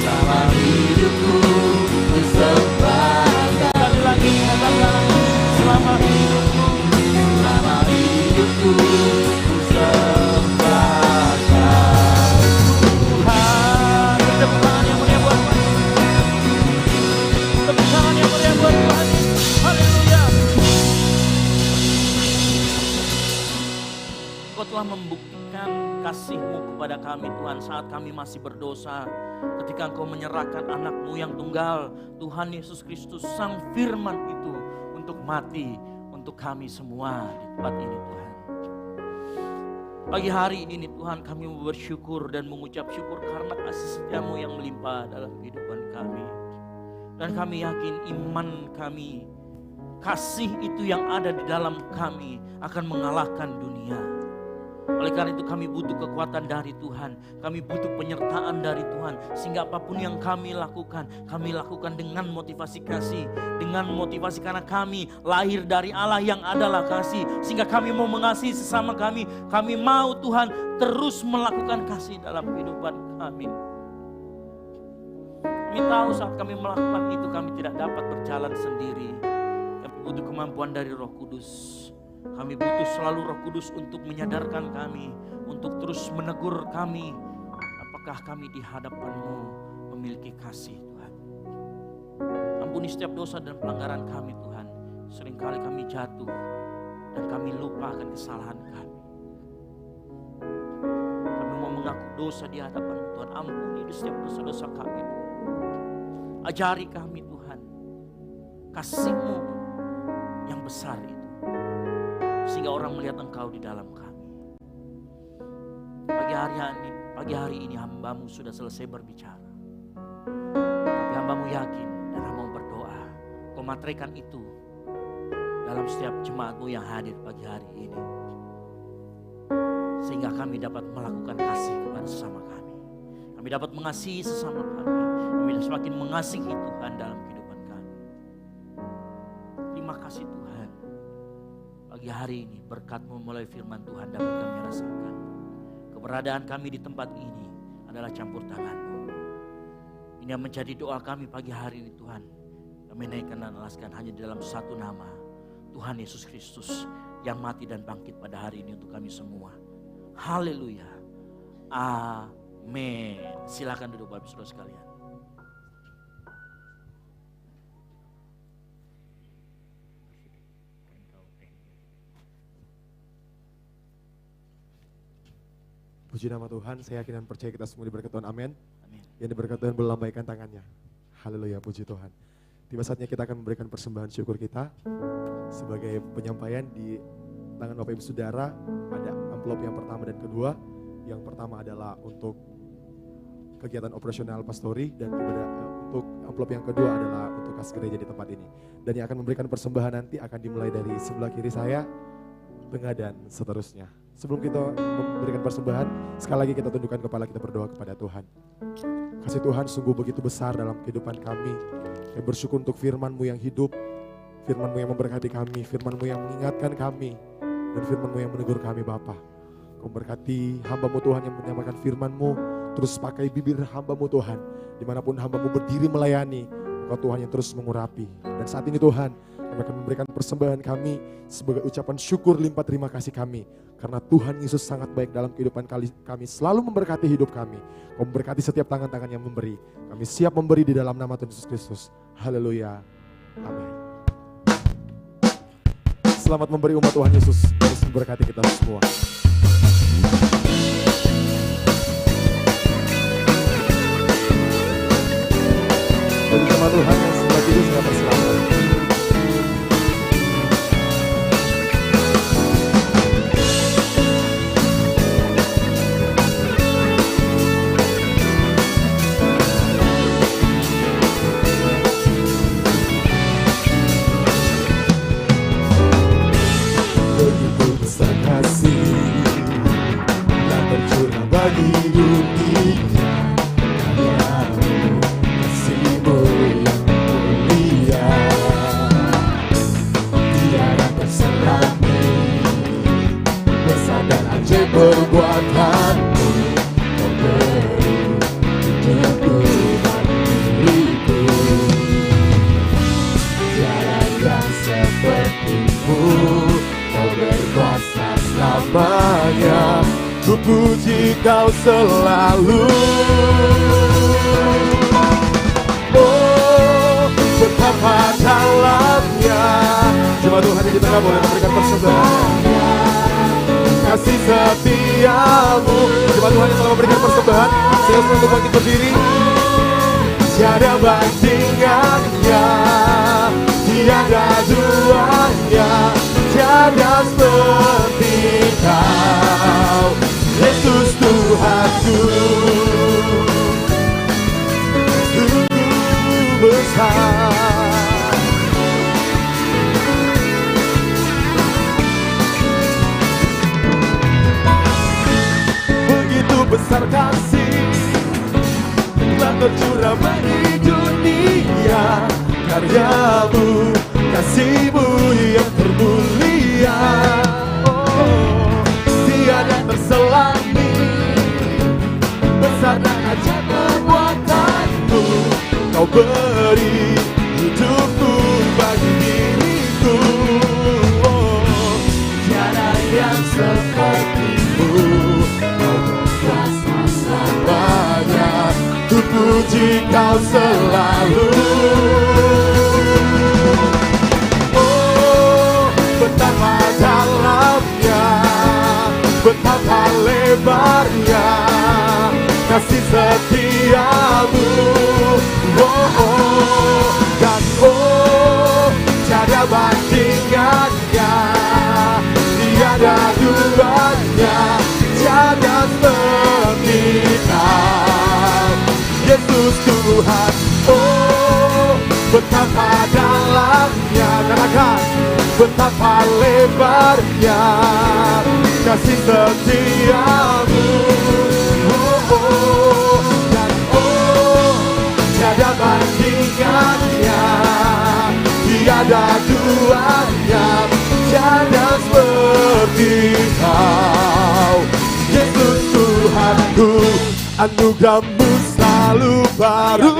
selama hidupku ku sembah Sang Tuhan. Sekali lagi katakan, selama hidupku ku sembahkan Tuhan. Tepuk tangan yang mulia buat Tuhan. Tepuk tangan yang mulia buat Tuhan. Haleluya. Engkau telah membuktikan kasih-Mu kepada kami Tuhan saat kami masih berdosa. Ketika Engkau menyerahkan anak-Mu yang tunggal, Tuhan Yesus Kristus, Sang Firman itu untuk mati untuk kami semua di tempat ini Tuhan. Pagi hari ini Tuhan kami mau bersyukur dan mengucap syukur karena kasih setia-Mu yang melimpah dalam kehidupan kami. Dan kami yakin iman kami, kasih itu yang ada di dalam kami akan mengalahkan dunia. Oleh karena itu kami butuh kekuatan dari Tuhan. Kami butuh penyertaan dari Tuhan. Sehingga apapun yang kami lakukan dengan motivasi kasih. Dengan motivasi karena kami lahir dari Allah yang adalah kasih. Sehingga kami mau mengasihi sesama kami. Kami mau Tuhan terus melakukan kasih dalam kehidupan kami. Kami tahu saat kami melakukan itu kami tidak dapat berjalan sendiri. Kami butuh kemampuan dari Roh Kudus. Kami butuh selalu Roh Kudus untuk menyadarkan kami, untuk terus menegur kami. Apakah kami di hadapan-Mu memiliki kasih Tuhan. Ampuni setiap dosa dan pelanggaran kami Tuhan. Seringkali kami jatuh dan kami lupa akan kesalahan kami. Kami mau mengaku dosa di hadapan Tuhan. Ampuni di setiap dosa-dosa kami Tuhan. Ajari kami Tuhan kasih-Mu yang besar itu. Sehingga orang melihat Engkau di dalam kami. Pagi hari ini hamba-Mu sudah selesai berbicara. Tapi hamba-Mu yakin dan hamba-Mu berdoa. Kau materaikan itu dalam setiap jemaat-Mu yang hadir pagi hari ini. Sehingga kami dapat melakukan kasih kepada sesama kami. Kami dapat mengasihi sesama kami. Kami semakin mengasihi Tuhan dalam kehidupan kami. Terima kasih Tuhan. Pagi hari ini berkat-Mu melalui firman Tuhan dapat kami rasakan. Keberadaan kami di tempat ini adalah campur tangan-Mu. Ini yang menjadi doa kami pagi hari ini Tuhan. Kami naikkan dan alaskan hanya di dalam satu nama. Tuhan Yesus Kristus yang mati dan bangkit pada hari ini untuk kami semua. Haleluya. Amin. Silakan duduk Bapak Saudara sekalian. Puji nama Tuhan, saya yakin dan percaya kita semua diberkati Tuhan, amin. Amin. Yang diberkati Tuhan boleh lambaikan tangannya. Haleluya, puji Tuhan. Tiba saatnya kita akan memberikan persembahan syukur kita. Sebagai penyampaian di tangan Bapak Ibu Saudara, ada amplop yang pertama dan kedua. Yang pertama adalah untuk kegiatan operasional pastori dan untuk amplop yang kedua adalah untuk kas gereja di tempat ini. Dan yang akan memberikan persembahan nanti akan dimulai dari sebelah kiri saya, tengah dan seterusnya. Sebelum kita memberikan persembahan, sekali lagi kita tundukkan kepala, kita berdoa kepada Tuhan. Kasih Tuhan sungguh begitu besar dalam kehidupan kami. Kami bersyukur untuk firman-Mu yang hidup, firman-Mu yang memberkati kami, firman-Mu yang mengingatkan kami, dan firman-Mu yang menegur kami Bapa. Kau berkati hamba-Mu Tuhan yang menyampaikan firman-Mu, terus pakai bibir hamba-Mu Tuhan. Dimanapun hamba-Mu berdiri melayani, Engkau Tuhan yang terus mengurapi. Dan saat ini Tuhan, Kami akan memberikan persembahan kami sebagai ucapan syukur limpah terima kasih kami. Karena Tuhan Yesus sangat baik dalam kehidupan kami, selalu memberkati hidup kami. Kau memberkati setiap tangan-tangan yang memberi. Kami siap memberi di dalam nama Tuhan Yesus Kristus. Haleluya. Amin. Selamat memberi umat Tuhan Yesus. Yesus memberkati kita semua. Dan sama Tuhan yang sebelah kiri sudah berselatan. Begitu besar kasih yang tercurah bagi dunia. Kasih-Mu yang mulia, tiada terselami, besar dan ajaib perbuatan-Mu. Kau beri hidupku dan diriku, tiada yang seperti-Mu. Kau berkuasa selamanya, ku puji Kau selalu. Oh, betapa dalamnya cuma Tuhan yang kita gak boleh memberikan persembahan. Kasih setiamu, cuma Tuhan yang selalu memberikan persembahan. Sehingga untuk bangkit berdiri, tiada bandingannya, tiada duanya, tiada seperti Kau, Yesus Tuhanku. Sungguh besar, begitu besar kasih telah tercurah bagi dunia. Karya-Mu, kasih-Mu yang termulia, oh, tiada terselami, besar dan ajaib perbuatan-Mu. Kau beri hidupku bagi diriku, oh, tiada yang seperti-Mu. Kau berkuasa selamanya, ku puji Kau selalu. Betapa dalamnya, betapa lebarnya kasih setiamu, dan tiada bandingannya, tiada duanya, tiada seperti Kau, Yesus Tuhan. Betapa dalamnya, katakan, betapa lebarnya kasih setiamu, dan tiada bandingannya, tiada duanya, tiada seperti Kau, Yesus Tuhanku. Anugerah-Mu selalu baru,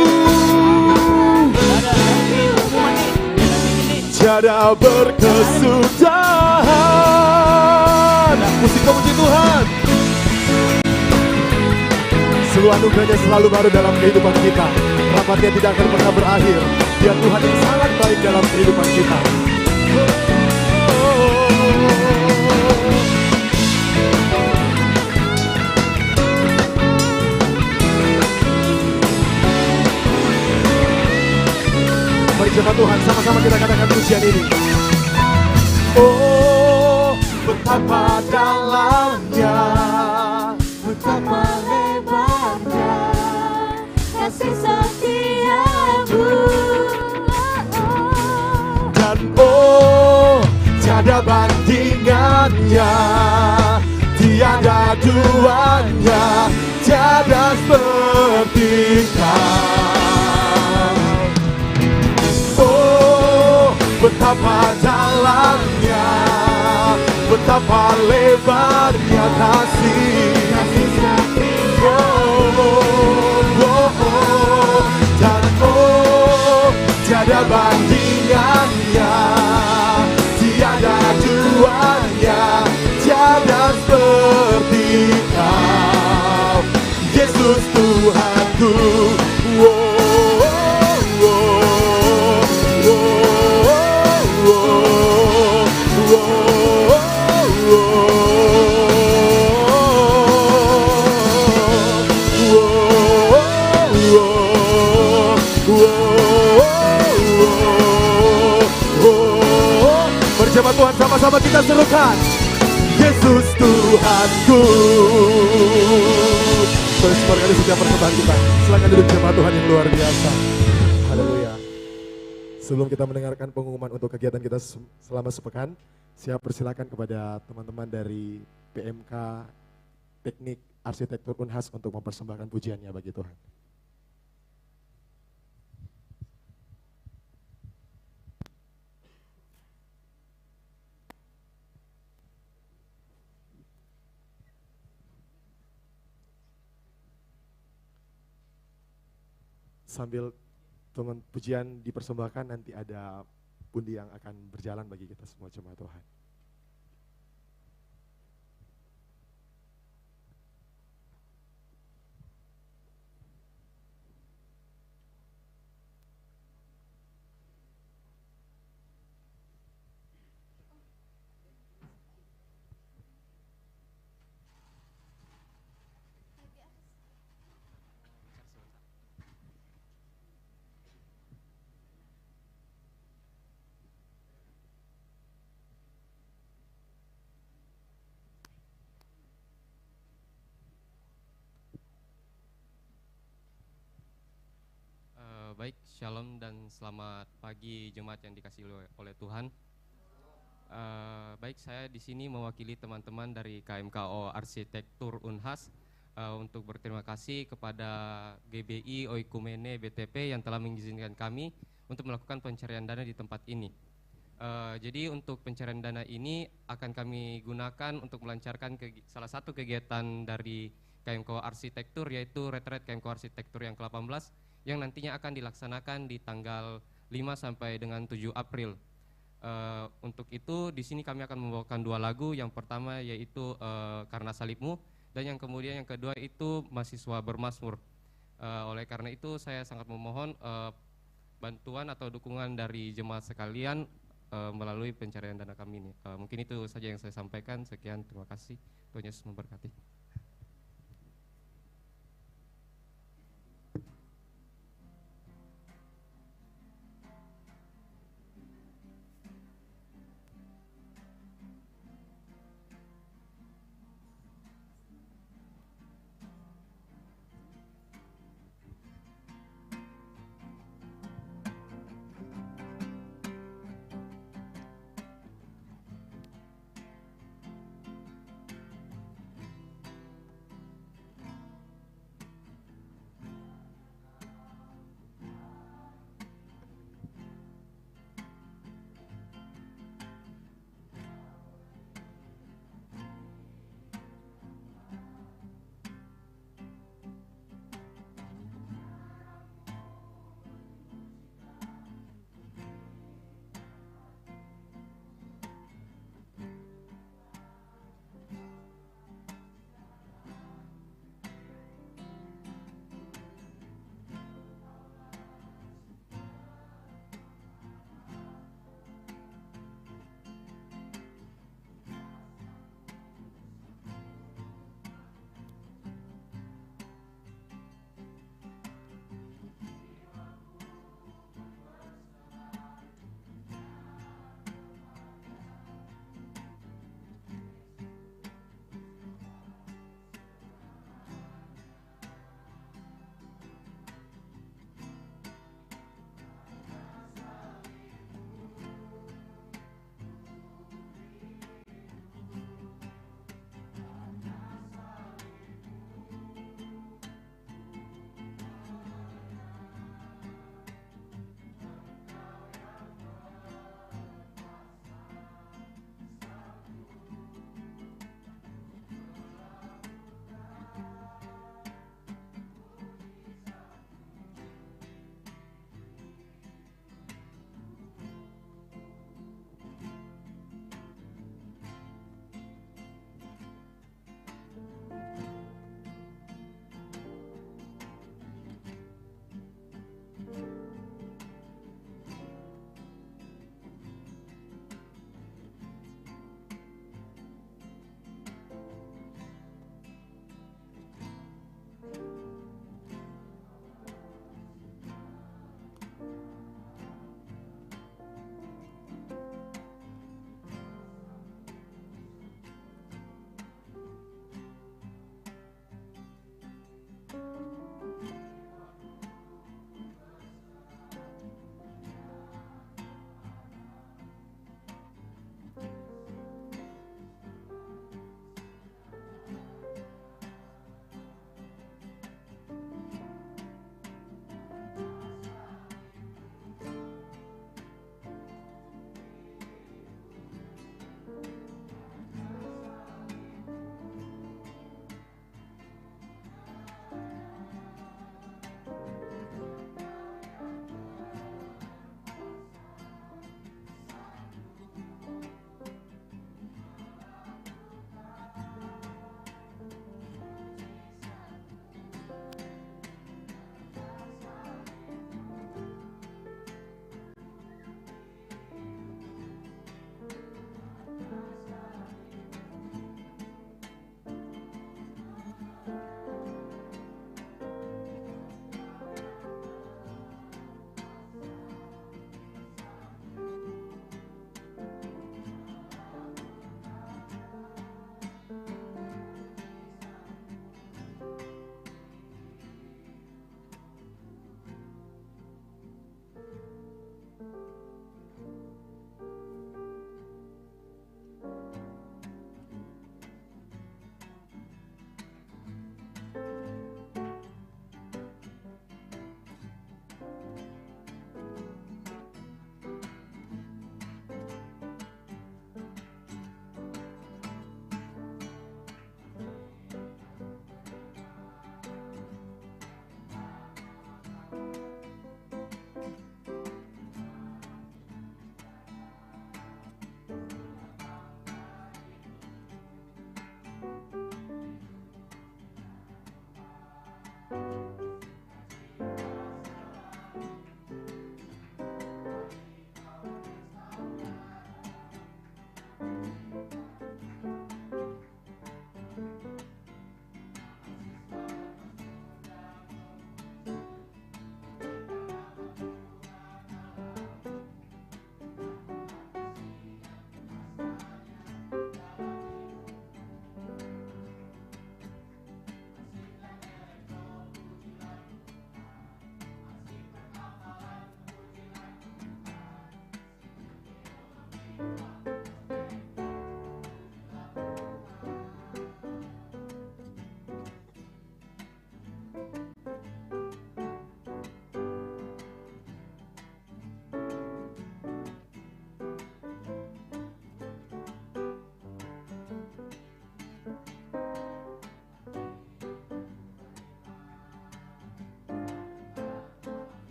tiada berkesudahan. Musik memuji Tuhan. Seluruh anugerahnya selalu baru dalam kehidupan kita. Rahmat-Nya tidak akan pernah berakhir. Dia Tuhan yang sangat baik dalam kehidupan kita. Mari jemaat Tuhan, sama-sama kita katakan pujian ini. Oh, betapa dalamnya, betapa lebarnya kasih setiamu, dan tiada bandingannya, tiada duanya, tiada seperti Kau. Betapa dalamnya, betapa lebarnya kasih setiamu, dan tiada bandingannya, Sama-sama kita serukan. Yesus Tuhanku. Terus berkali setiap persembahan kita. Silakan duduk jemaat Tuhan yang luar biasa. Haleluya. Sebelum kita mendengarkan pengumuman untuk kegiatan kita selama sepekan, saya persilakan kepada teman-teman dari PMK Teknik Arsitektur Unhas untuk mempersembahkan pujiannya bagi Tuhan. Sambil teman pujian dipersembahkan, nanti ada pundi yang akan berjalan bagi kita semua jemaat Tuhan. Baik, shalom dan selamat pagi jemaat yang dikasihi oleh Tuhan. Baik, saya di sini mewakili teman-teman dari KMKO Arsitektur Unhas untuk berterima kasih kepada GBI Oikumene BTP yang telah mengizinkan kami untuk melakukan pencarian dana di tempat ini. Jadi untuk pencarian dana ini akan kami gunakan untuk melancarkan salah satu kegiatan dari KMKO Arsitektur, yaitu retret KMKO Arsitektur yang ke-18 yang nantinya akan dilaksanakan di tanggal 5 sampai dengan 7 April. Untuk itu di sini kami akan membawakan 2 lagu. Yang pertama yaitu Karena Salibmu, dan yang kemudian yang kedua itu Mahasiswa Bermazmur. Oleh karena itu saya sangat memohon bantuan atau dukungan dari jemaat sekalian melalui pencarian dana kami ini. Mungkin itu saja yang saya sampaikan. Sekian, terima kasih. Tuhan Yesus memberkati.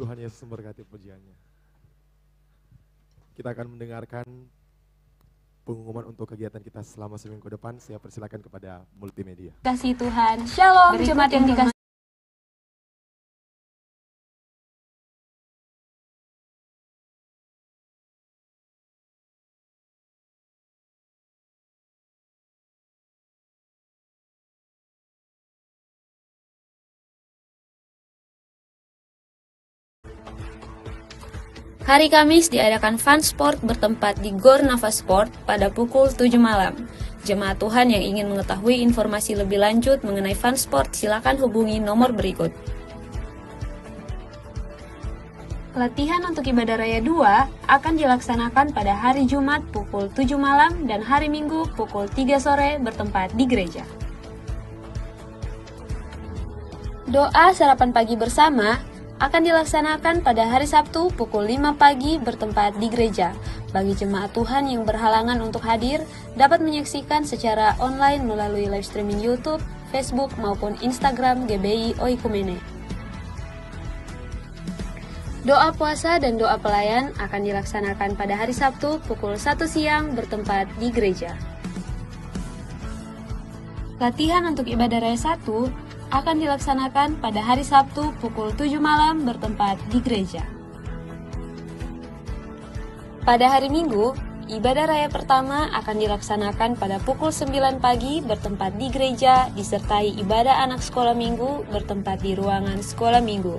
Tuhan Yesus memberkati pujiannya. Kita akan mendengarkan pengumuman untuk kegiatan kita selama seminggu depan. Saya persilakan kepada multimedia. Kasih Tuhan. Shalom, jemaat yang dikasih. Hari Kamis diadakan Fun Sport bertempat di Gor Nafas Sport pada pukul 7 malam. Jemaat Tuhan yang ingin mengetahui informasi lebih lanjut mengenai Fun Sport, silakan hubungi nomor berikut. Latihan untuk ibadah raya 2 akan dilaksanakan pada hari Jumat pukul 7 malam dan hari Minggu pukul 3 sore bertempat di gereja. Doa sarapan pagi bersama akan dilaksanakan pada hari Sabtu pukul 5 pagi bertempat di gereja. Bagi jemaat Tuhan yang berhalangan untuk hadir, dapat menyaksikan secara online melalui live streaming YouTube, Facebook, maupun Instagram GBI Oikumene. Doa puasa dan doa pelayan akan dilaksanakan pada hari Sabtu pukul 1 siang bertempat di gereja. Latihan untuk ibadah raya 1 akan dilaksanakan pada hari Sabtu pukul 7 malam bertempat di gereja. Pada hari Minggu, ibadah raya pertama akan dilaksanakan pada pukul 9 pagi bertempat di gereja disertai ibadah anak sekolah minggu bertempat di ruangan sekolah minggu.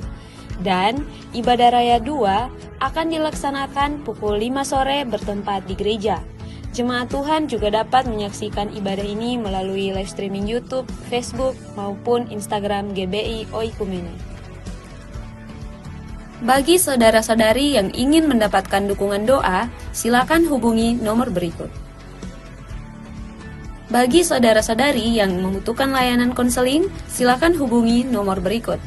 Dan ibadah raya 2 akan dilaksanakan pukul 5 sore bertempat di gereja. Jemaat Tuhan juga dapat menyaksikan ibadah ini melalui live streaming YouTube, Facebook, maupun Instagram GBI Oikumene. Bagi saudara-saudari yang ingin mendapatkan dukungan doa, silakan hubungi nomor berikut. Bagi saudara-saudari yang membutuhkan layanan konseling, silakan hubungi nomor berikut.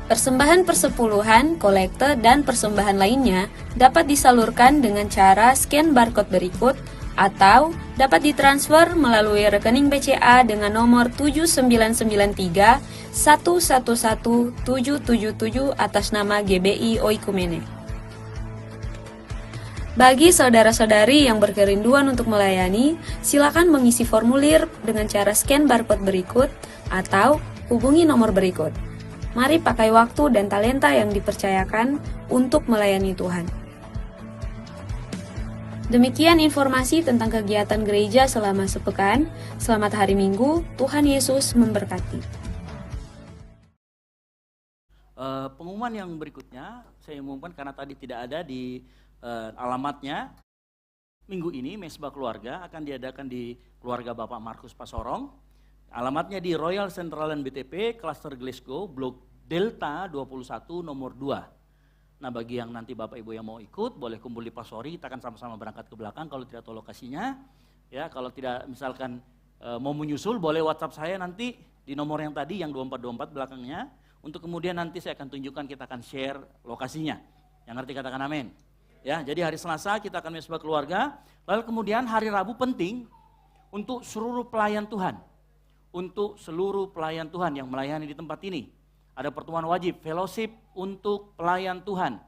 Persembahan persepuluhan, kolekte, dan persembahan lainnya dapat disalurkan dengan cara scan barcode berikut atau dapat ditransfer melalui rekening BCA dengan nomor 7993 111777 atas nama GBI Oikumene. Bagi saudara-saudari yang berkerinduan untuk melayani, silakan mengisi formulir dengan cara scan barcode berikut atau hubungi nomor berikut. Mari pakai waktu dan talenta yang dipercayakan untuk melayani Tuhan. Demikian informasi tentang kegiatan gereja selama sepekan. Selamat hari Minggu, Tuhan Yesus memberkati. Pengumuman yang berikutnya, saya umumkan karena tadi tidak ada di alamatnya. Minggu ini Mesbah Keluarga akan diadakan di keluarga Bapak Markus Pasorong. Alamatnya di Royal Centralan BTP, Cluster Glasgow, Blok Delta 21 nomor 2. Nah, bagi yang nanti Bapak Ibu yang mau ikut, boleh kumpul di Pasori, kita akan sama-sama berangkat ke belakang kalau tidak tahu lokasinya. Ya, kalau tidak misalkan mau menyusul, boleh WhatsApp saya nanti di nomor yang tadi yang 2424 belakangnya. Untuk kemudian nanti saya akan tunjukkan, kita akan share lokasinya. Yang ngerti katakan amin. Ya, jadi hari Selasa kita akan Mesbah Keluarga. Lalu kemudian hari Rabu penting untuk seluruh pelayan Tuhan. Untuk seluruh pelayan Tuhan yang melayani di tempat ini. Ada pertemuan wajib, fellowship untuk pelayan Tuhan.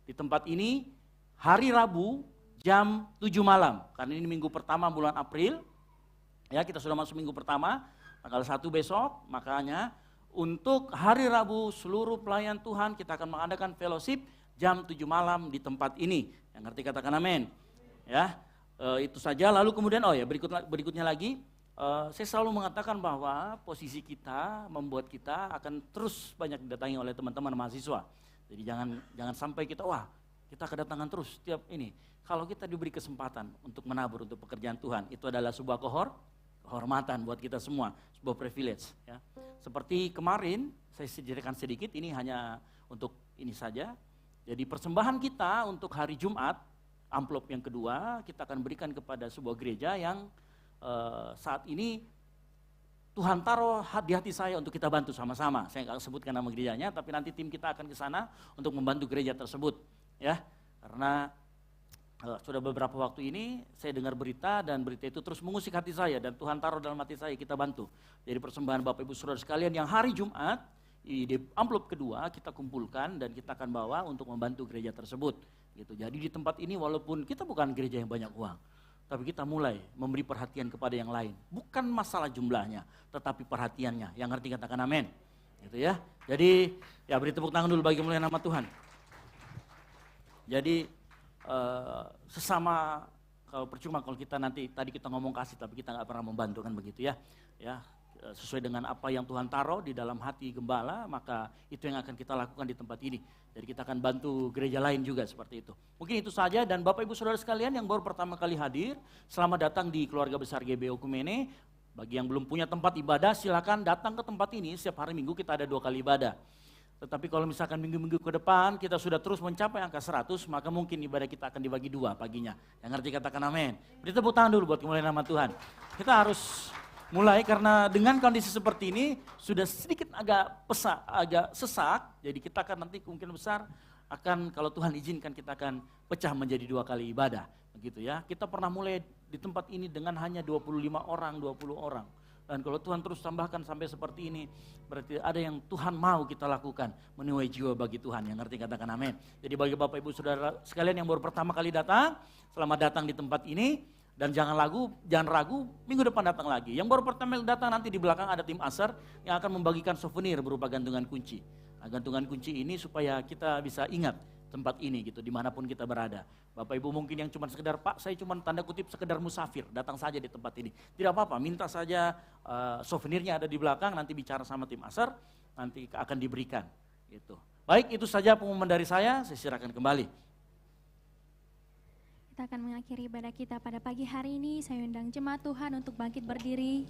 Di tempat ini hari Rabu jam 7 malam. Karena ini minggu pertama bulan April. Ya, kita sudah masuk minggu pertama, tanggal 1 besok. Makanya untuk hari Rabu seluruh pelayan Tuhan kita akan mengadakan fellowship jam 7 malam di tempat ini. Yang ngerti katakan amin. Ya, itu saja. Lalu kemudian berikutnya lagi, saya selalu mengatakan bahwa posisi kita membuat kita akan terus banyak didatangi oleh teman-teman mahasiswa. Jadi jangan sampai kita kedatangan terus setiap ini. Kalau kita diberi kesempatan untuk menabur untuk pekerjaan Tuhan, itu adalah sebuah kehormatan buat kita semua, sebuah privilege. Ya. Seperti kemarin, saya sediakan sedikit, ini hanya untuk ini saja. Jadi persembahan kita untuk hari Jumat, amplop yang kedua, kita akan berikan kepada sebuah gereja yang saat ini Tuhan taruh di hati saya untuk kita bantu sama-sama. Saya nggak sebutkan nama gerejanya, tapi nanti tim kita akan ke sana untuk membantu gereja tersebut. Ya, karena sudah beberapa waktu ini saya dengar berita dan berita itu terus mengusik hati saya dan Tuhan taruh dalam hati saya, kita bantu. Jadi persembahan Bapak Ibu Saudara sekalian yang hari Jumat di amplop kedua kita kumpulkan dan kita akan bawa untuk membantu gereja tersebut. Gitu. Jadi di tempat ini walaupun kita bukan gereja yang banyak uang, tapi kita mulai memberi perhatian kepada yang lain. Bukan masalah jumlahnya, tetapi perhatiannya. Yang ngerti katakan amin. Gitu ya. Jadi ya beri tepuk tangan dulu bagi mulia nama Tuhan. Jadi sesama, kalau percuma kalau kita nanti, tadi kita ngomong kasih tapi kita nggak pernah membantu, kan begitu ya. Ya, sesuai dengan apa yang Tuhan taruh di dalam hati gembala, maka itu yang akan kita lakukan di tempat ini. Jadi kita akan bantu gereja lain juga seperti itu. Mungkin itu saja, dan Bapak Ibu Saudara sekalian yang baru pertama kali hadir, selamat datang di keluarga besar GBI Oikumene. Bagi yang belum punya tempat ibadah, silakan datang ke tempat ini. Setiap hari Minggu kita ada 2 kali ibadah. Tetapi kalau misalkan minggu-minggu ke depan kita sudah terus mencapai angka 100, maka mungkin ibadah kita akan dibagi 2 paginya. Yang ngerti katakan amin. Beri tepuk tangan dulu buat kemuliaan nama Tuhan. Kita harus mulai karena dengan kondisi seperti ini sudah sedikit agak sesak. Jadi kita akan nanti kemungkinan besar akan, kalau Tuhan izinkan, kita akan pecah menjadi 2 kali ibadah. Begitu ya. Kita pernah mulai di tempat ini dengan hanya 25 orang, 20 orang. Dan kalau Tuhan terus tambahkan sampai seperti ini, berarti ada yang Tuhan mau kita lakukan, menuai jiwa bagi Tuhan. Yang ngerti katakan amin. Jadi bagi Bapak Ibu Saudara sekalian yang baru pertama kali datang, selamat datang di tempat ini. Dan jangan ragu, minggu depan datang lagi. Yang baru pertama kali datang, nanti di belakang ada tim Asar yang akan membagikan souvenir berupa gantungan kunci. Nah, gantungan kunci ini supaya kita bisa ingat tempat ini gitu, dimanapun kita berada. Bapak Ibu mungkin yang cuma sekedar, Pak saya cuma tanda kutip sekedar musafir, datang saja di tempat ini. Tidak apa-apa, minta saja souvenirnya ada di belakang, nanti bicara sama tim Asar, nanti akan diberikan. Gitu. Baik, itu saja pengumuman dari saya silakan kembali. Kita akan mengakhiri ibadah kita pada pagi hari ini. Saya undang jemaat Tuhan untuk bangkit berdiri.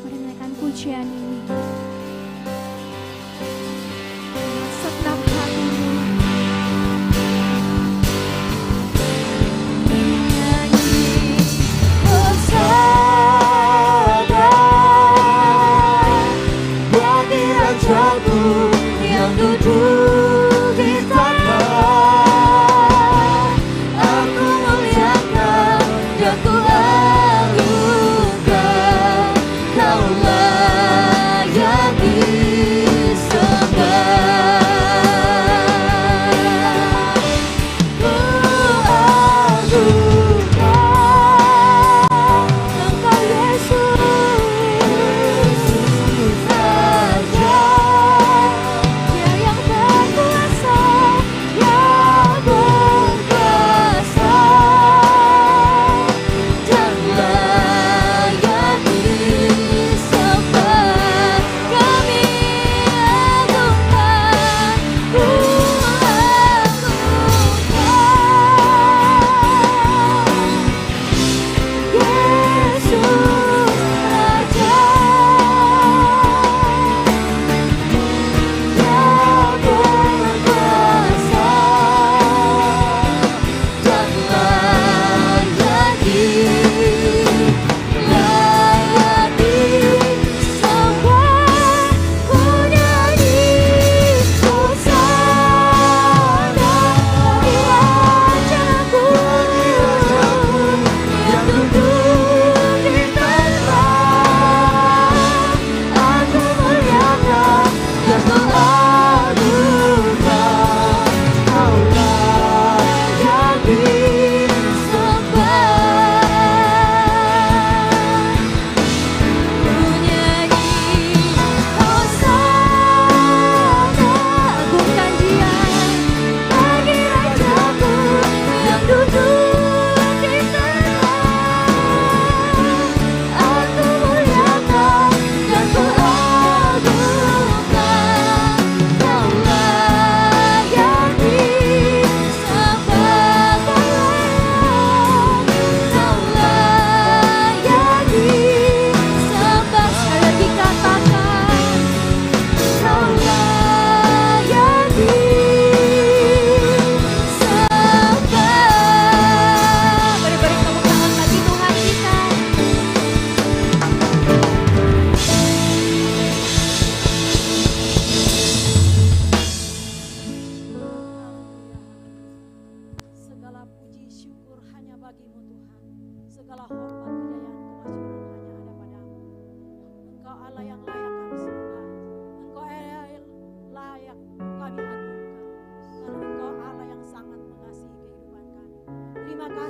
Mari menaikkan pujian ini. Segenap hatimu. Menyanyi bersama bagi Rajaku yang duduk di tanah.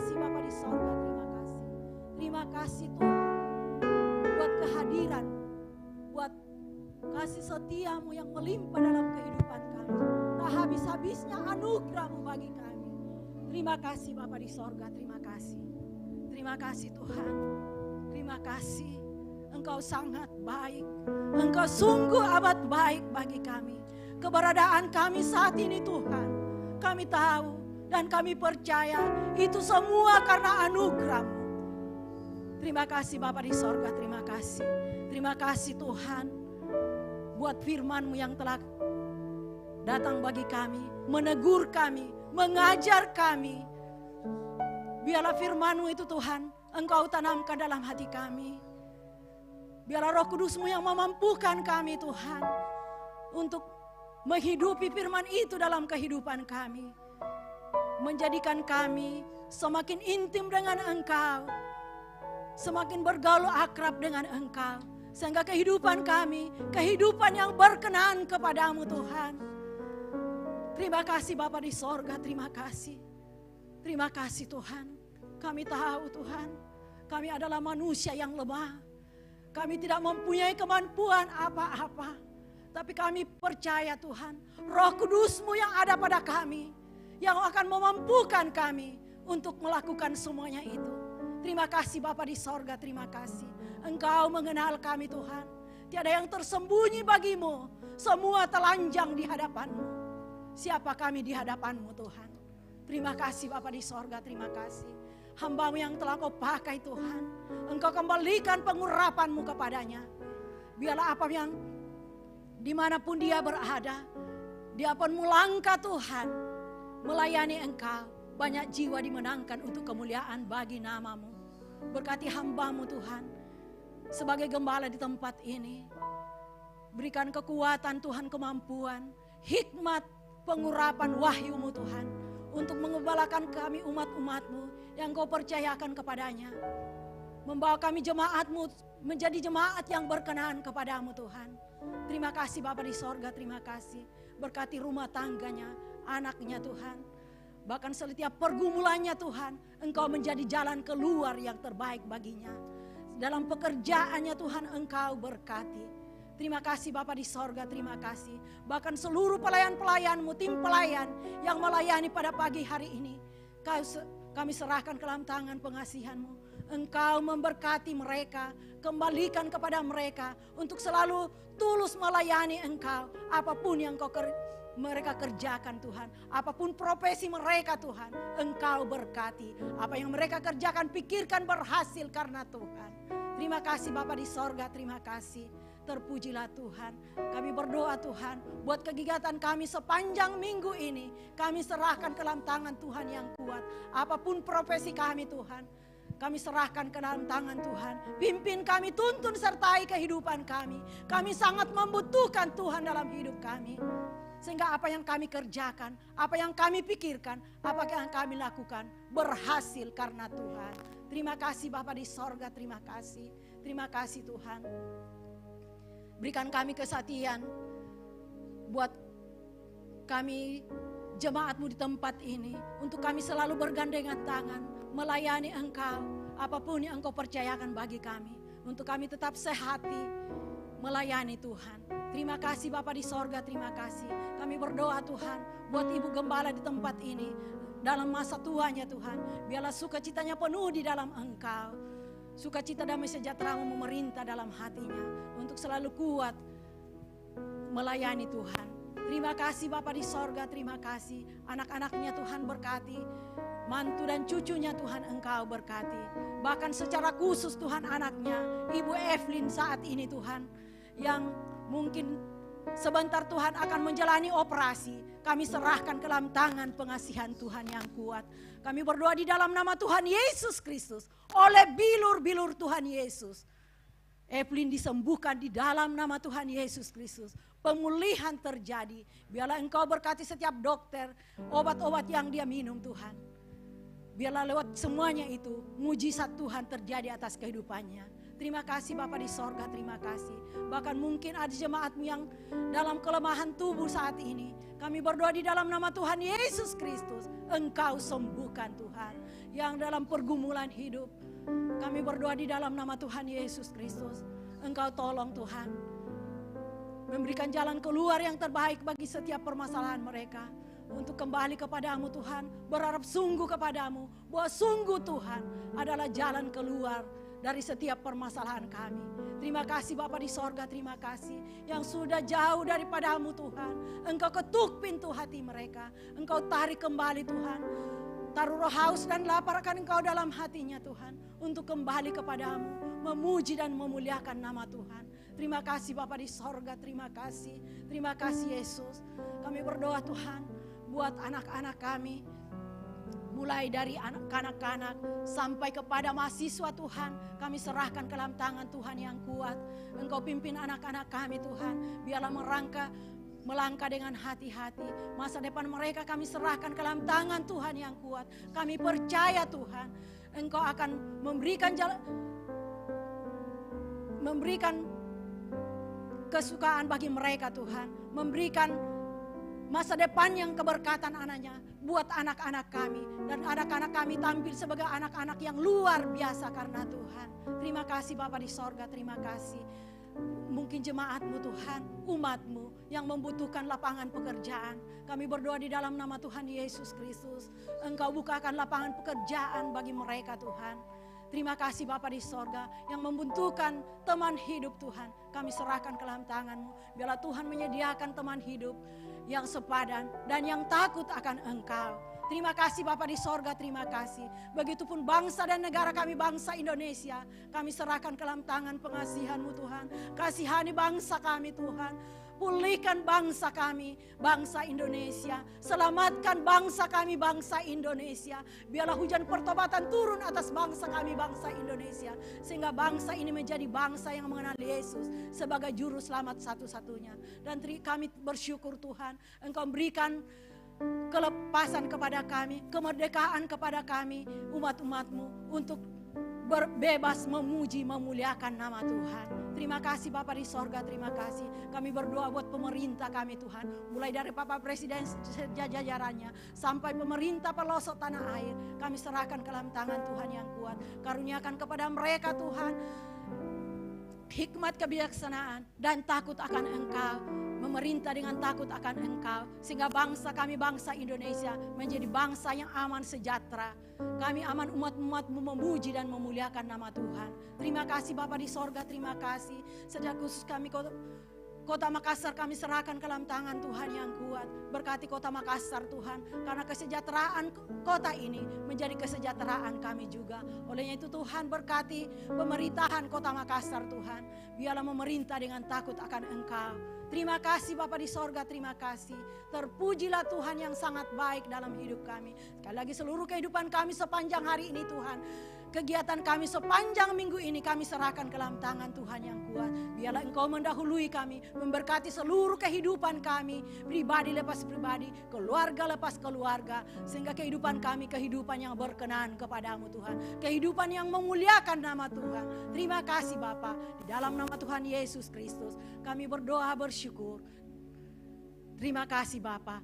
kasih Bapa di sorga, terima kasih. Terima kasih Tuhan buat kehadiran, buat kasih setiamu yang melimpah dalam kehidupan kami. Tak habis-habisnya anugerah-Mu bagi kami. Terima kasih Bapa di sorga, terima kasih. Terima kasih Tuhan. Terima kasih. Engkau sangat baik. Engkau sungguh amat baik bagi kami. Keberadaan kami saat ini Tuhan, kami tahu dan kami percaya itu semua karena anugerah-Mu. Terima kasih Bapa di sorga, terima kasih. Terima kasih Tuhan buat firman-Mu yang telah datang bagi kami, menegur kami, mengajar kami. Biarlah firman-Mu itu Tuhan, Engkau tanamkan dalam hati kami. Biarlah Roh Kudus-Mu yang memampukan kami Tuhan untuk menghidupi firman itu dalam kehidupan kami. Menjadikan kami semakin intim dengan Engkau, semakin bergaul akrab dengan Engkau. Sehingga kehidupan kami, kehidupan yang berkenan kepadamu Tuhan. Terima kasih Bapa di sorga, terima kasih. Terima kasih Tuhan. Kami tahu Tuhan, kami adalah manusia yang lemah. Kami tidak mempunyai kemampuan apa-apa. Tapi kami percaya Tuhan, Roh Kudus-Mu yang ada pada kami, yang akan memampukan kami untuk melakukan semuanya itu. Terima kasih Bapa di sorga, terima kasih. Engkau mengenal kami Tuhan. Tiada yang tersembunyi bagimu. Semua telanjang di hadapan-Mu. Siapa kami di hadapan-Mu Tuhan. Terima kasih Bapa di sorga, terima kasih. Hamba-Mu yang telah Kau pakai Tuhan. Engkau kembalikan pengurapan-Mu kepadanya. Biarlah apa yang dimanapun dia berada, dia pun melangkah Tuhan. Melayani Engkau. Banyak jiwa dimenangkan untuk kemuliaan bagi nama-Mu. Berkati hamba-Mu Tuhan. Sebagai gembala di tempat ini. Berikan kekuatan Tuhan, kemampuan, hikmat, pengurapan wahyu-Mu Tuhan. Untuk mengembalakan kami umat-umat-Mu yang Kau percayakan kepadanya. Membawa kami jemaat-Mu menjadi jemaat yang berkenan kepadamu Tuhan. Terima kasih Bapa di sorga, terima kasih. Berkati rumah tangganya, anaknya Tuhan. Bahkan setiap pergumulannya Tuhan, Engkau menjadi jalan keluar yang terbaik baginya. Dalam pekerjaannya Tuhan Engkau berkati. Terima kasih Bapa di sorga, terima kasih. Bahkan seluruh pelayan-pelayan-Mu, tim pelayan yang melayani pada pagi hari ini. Kami serahkan ke dalam tangan pengasihan-Mu. Engkau memberkati mereka, kembalikan kepada mereka untuk selalu tulus melayani Engkau. Apapun yang mereka kerjakan Tuhan. Apapun profesi mereka Tuhan, Engkau berkati. Apa yang mereka kerjakan, pikirkan berhasil karena Tuhan. Terima kasih Bapa di sorga, terima kasih. Terpujilah Tuhan. Kami berdoa Tuhan, buat kegiatan kami sepanjang minggu ini, kami serahkan ke dalam tangan Tuhan yang kuat. Apapun profesi kami Tuhan, kami serahkan ke dalam tangan Tuhan. Pimpin kami, tuntun sertai kehidupan kami. Kami sangat membutuhkan Tuhan dalam hidup kami. Sehingga apa yang kami kerjakan, apa yang kami pikirkan, apa yang kami lakukan, berhasil karena Tuhan. Terima kasih Bapa di sorga, terima kasih. Terima kasih Tuhan. Berikan kami kesatian buat kami jemaat-Mu di tempat ini. Untuk kami selalu bergandengan tangan, melayani Engkau. Apapun yang Engkau percayakan bagi kami. Untuk kami tetap sehati melayani Tuhan. Terima kasih Bapa di sorga, terima kasih. Kami berdoa Tuhan buat Ibu Gembala di tempat ini. Dalam masa tuanya Tuhan, biarlah sukacitanya penuh di dalam Engkau. Sukacita damai sejahtera-Mu memerintah dalam hatinya. Untuk selalu kuat melayani Tuhan. Terima kasih Bapa di sorga, terima kasih. Anak-anaknya Tuhan berkati. Mantu dan cucunya Tuhan Engkau berkati. Bahkan secara khusus Tuhan anaknya, Ibu Evelyn saat ini Tuhan. Yang mungkin sebentar Tuhan akan menjalani operasi. Kami serahkan ke dalam tangan pengasihan Tuhan yang kuat. Kami berdoa di dalam nama Tuhan Yesus Kristus. Oleh bilur-bilur Tuhan Yesus. Evelyn disembuhkan di dalam nama Tuhan Yesus Kristus. Pemulihan terjadi. Biarlah Engkau berkati setiap dokter. Obat-obat yang dia minum Tuhan. Biarlah lewat semuanya itu. Mujizat Tuhan terjadi atas kehidupannya. Terima kasih Bapa di sorga, terima kasih. Bahkan mungkin ada jemaat-Mu yang dalam kelemahan tubuh saat ini. Kami berdoa di dalam nama Tuhan Yesus Kristus. Engkau sembuhkan Tuhan. Yang dalam pergumulan hidup. Kami berdoa di dalam nama Tuhan Yesus Kristus. Engkau tolong Tuhan. Memberikan jalan keluar yang terbaik bagi setiap permasalahan mereka. Untuk kembali kepadamu Tuhan. Berharap sungguh kepadamu. Bahwa sungguh Tuhan adalah jalan keluar dari setiap permasalahan kami. Terima kasih Bapa di sorga, terima kasih. Yang sudah jauh daripadamu Tuhan. Engkau ketuk pintu hati mereka. Engkau tarik kembali Tuhan. Taruh roh haus dan lapar akan Engkau dalam hatinya Tuhan. Untuk kembali kepadamu. Memuji dan memuliakan nama Tuhan. Terima kasih Bapa di sorga, terima kasih. Terima kasih Yesus. Kami berdoa Tuhan. Buat anak-anak kami. Mulai dari anak-anak sampai kepada mahasiswa Tuhan. Kami serahkan ke dalam tangan Tuhan yang kuat. Engkau pimpin anak-anak kami Tuhan. Biarlah melangkah dengan hati-hati. Masa depan mereka kami serahkan ke dalam tangan Tuhan yang kuat. Kami percaya Tuhan. Engkau akan memberikan kesukaan bagi mereka Tuhan. Memberikan masa depan yang keberkatan anaknya buat anak-anak kami. Dan anak-anak kami tampil sebagai anak-anak yang luar biasa karena Tuhan. Terima kasih Bapa di sorga, terima kasih. Mungkin jemaat-Mu Tuhan, umat-Mu yang membutuhkan lapangan pekerjaan. Kami berdoa di dalam nama Tuhan Yesus Kristus. Engkau bukakan lapangan pekerjaan bagi mereka Tuhan. Terima kasih Bapa di sorga yang membutuhkan teman hidup Tuhan. Kami serahkan ke dalam tangan-Mu. Biarlah Tuhan menyediakan teman hidup yang sepadan dan yang takut akan Engkau. Terima kasih Bapa di sorga, terima kasih. Begitupun bangsa dan negara kami, bangsa Indonesia. Kami serahkan ke dalam tangan pengasihan-Mu Tuhan. Kasihani bangsa kami Tuhan. Pulihkan bangsa kami, bangsa Indonesia. Selamatkan bangsa kami, bangsa Indonesia. Biarlah hujan pertobatan turun atas bangsa kami, bangsa Indonesia. Sehingga bangsa ini menjadi bangsa yang mengenal Yesus sebagai juru selamat satu-satunya. Dan kami bersyukur Tuhan, Engkau berikan kelepasan kepada kami, kemerdekaan kepada kami, umat-umat-Mu untuk berbebas memuji, memuliakan nama Tuhan. Terima kasih Bapa di sorga, terima kasih. Kami berdoa buat pemerintah kami Tuhan. Mulai dari Bapak Presiden jajarannya sampai pemerintah pelosok tanah air. Kami serahkan ke dalam tangan Tuhan yang kuat. Karuniakan kepada mereka Tuhan hikmat kebijaksanaan dan takut akan Engkau. Memerintah dengan takut akan Engkau. Sehingga bangsa kami, bangsa Indonesia menjadi bangsa yang aman sejahtera. Kami aman umat-umat-Mu memuji dan memuliakan nama Tuhan. Terima kasih Bapa di sorga, terima kasih. Sejak khusus kami Kota Makassar kami serahkan ke dalam tangan Tuhan yang kuat. Berkati Kota Makassar Tuhan. Karena kesejahteraan kota ini menjadi kesejahteraan kami juga. Olehnya itu Tuhan berkati pemerintahan Kota Makassar Tuhan. Biarlah memerintah dengan takut akan Engkau. Terima kasih Bapa di sorga, terima kasih. Terpujilah Tuhan yang sangat baik dalam hidup kami. Sekali lagi seluruh kehidupan kami sepanjang hari ini Tuhan. Kegiatan kami sepanjang minggu ini kami serahkan ke dalam tangan Tuhan yang kuat. Biarlah Engkau mendahului kami, memberkati seluruh kehidupan kami. Pribadi lepas pribadi, keluarga lepas keluarga. Sehingga kehidupan kami kehidupan yang berkenan kepadamu Tuhan. Kehidupan yang memuliakan nama Tuhan. Terima kasih Bapa. Di dalam nama Tuhan Yesus Kristus kami berdoa bersyukur. Terima kasih Bapa.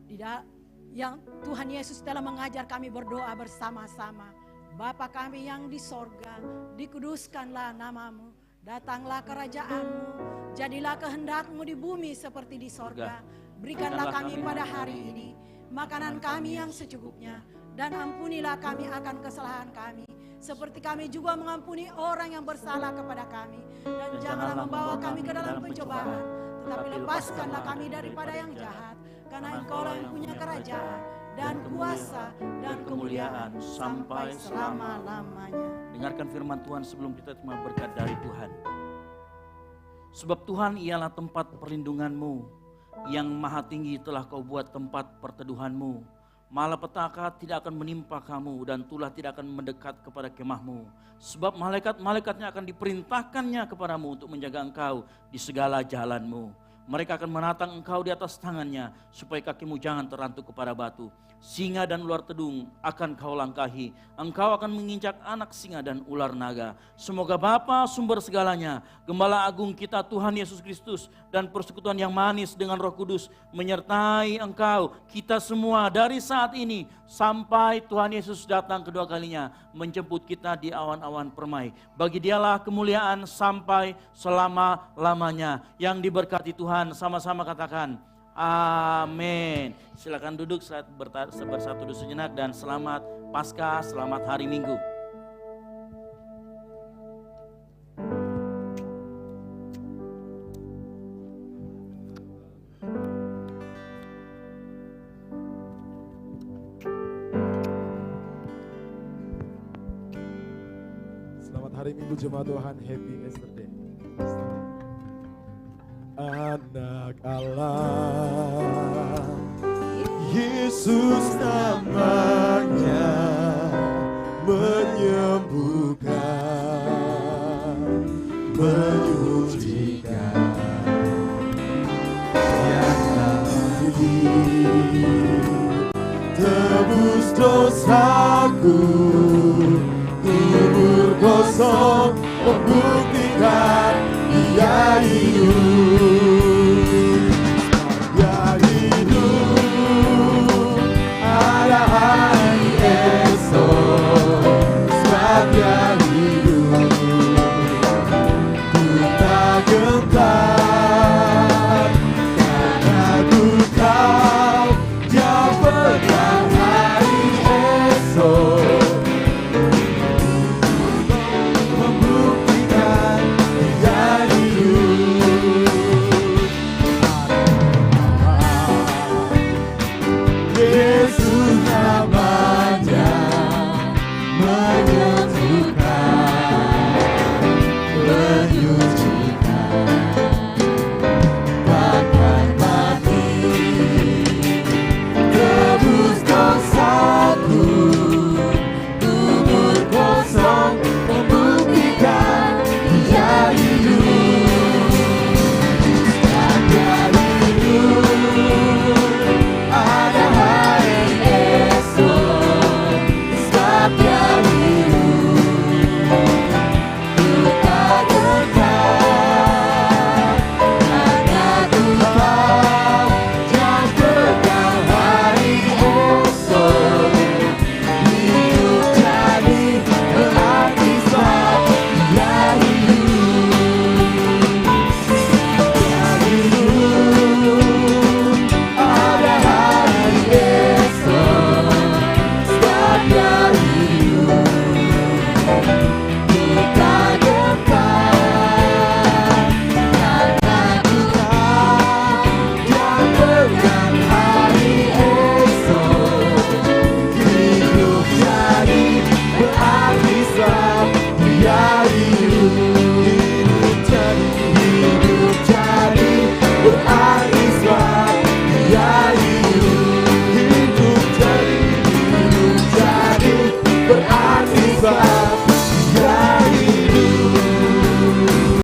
Yang Tuhan Yesus telah mengajar kami berdoa bersama-sama. Bapa kami yang di sorga, dikuduskanlah namamu, datanglah kerajaan-Mu, jadilah kehendak-Mu di bumi seperti di sorga. Berikanlah kami pada hari ini makanan kami yang secukupnya, dan ampunilah kami akan kesalahan kami, seperti kami juga mengampuni orang yang bersalah kepada kami. Dan janganlah membawa kami ke dalam pencobaan, tetapi lepaskanlah kami daripada yang jahat, karena Engkau-lah yang punya kerajaan, dan kuasa dan kemuliaan sampai selama-lamanya. Dengarkan firman Tuhan sebelum kita terima berkat dari Tuhan. Sebab Tuhan ialah tempat perlindungan-Mu, yang maha tinggi telah Kau buat tempat perteduhan-Mu. Malapetaka tidak akan menimpa kamu, dan tulah tidak akan mendekat kepada kemah-Mu. Sebab malaikat-malaikatnya akan diperintahkannya kepadamu untuk menjaga engkau di segala jalan-Mu. Mereka akan menatang engkau di atas tangannya, supaya kakimu jangan terantuk kepada batu. Singa dan ular tedung akan kau langkahi. Engkau akan menginjak anak singa dan ular naga. Semoga Bapa sumber segalanya, Gembala agung kita Tuhan Yesus Kristus, dan persekutuan yang manis dengan Roh Kudus menyertai engkau, kita semua dari saat ini sampai Tuhan Yesus datang kedua kalinya menjemput kita di awan-awan permai. Bagi Dialah kemuliaan sampai selama-lamanya. Yang diberkati Tuhan, sama-sama katakan amin. Silakan duduk bersatu dulu sejenak, dan selamat Paskah, selamat hari Minggu. Selamat hari Minggu jemaat Tuhan, happy Easter Day. Anak Allah, Yesus namanya, menyembuhkan, menyucikan, yang tadi tebus dosaku, kubur kosong membuktikan Dia hidup. Dia hidup, ada hari esok, sebab Dia hidup. Ku tak gentar, karena Ku tahu Dia pegang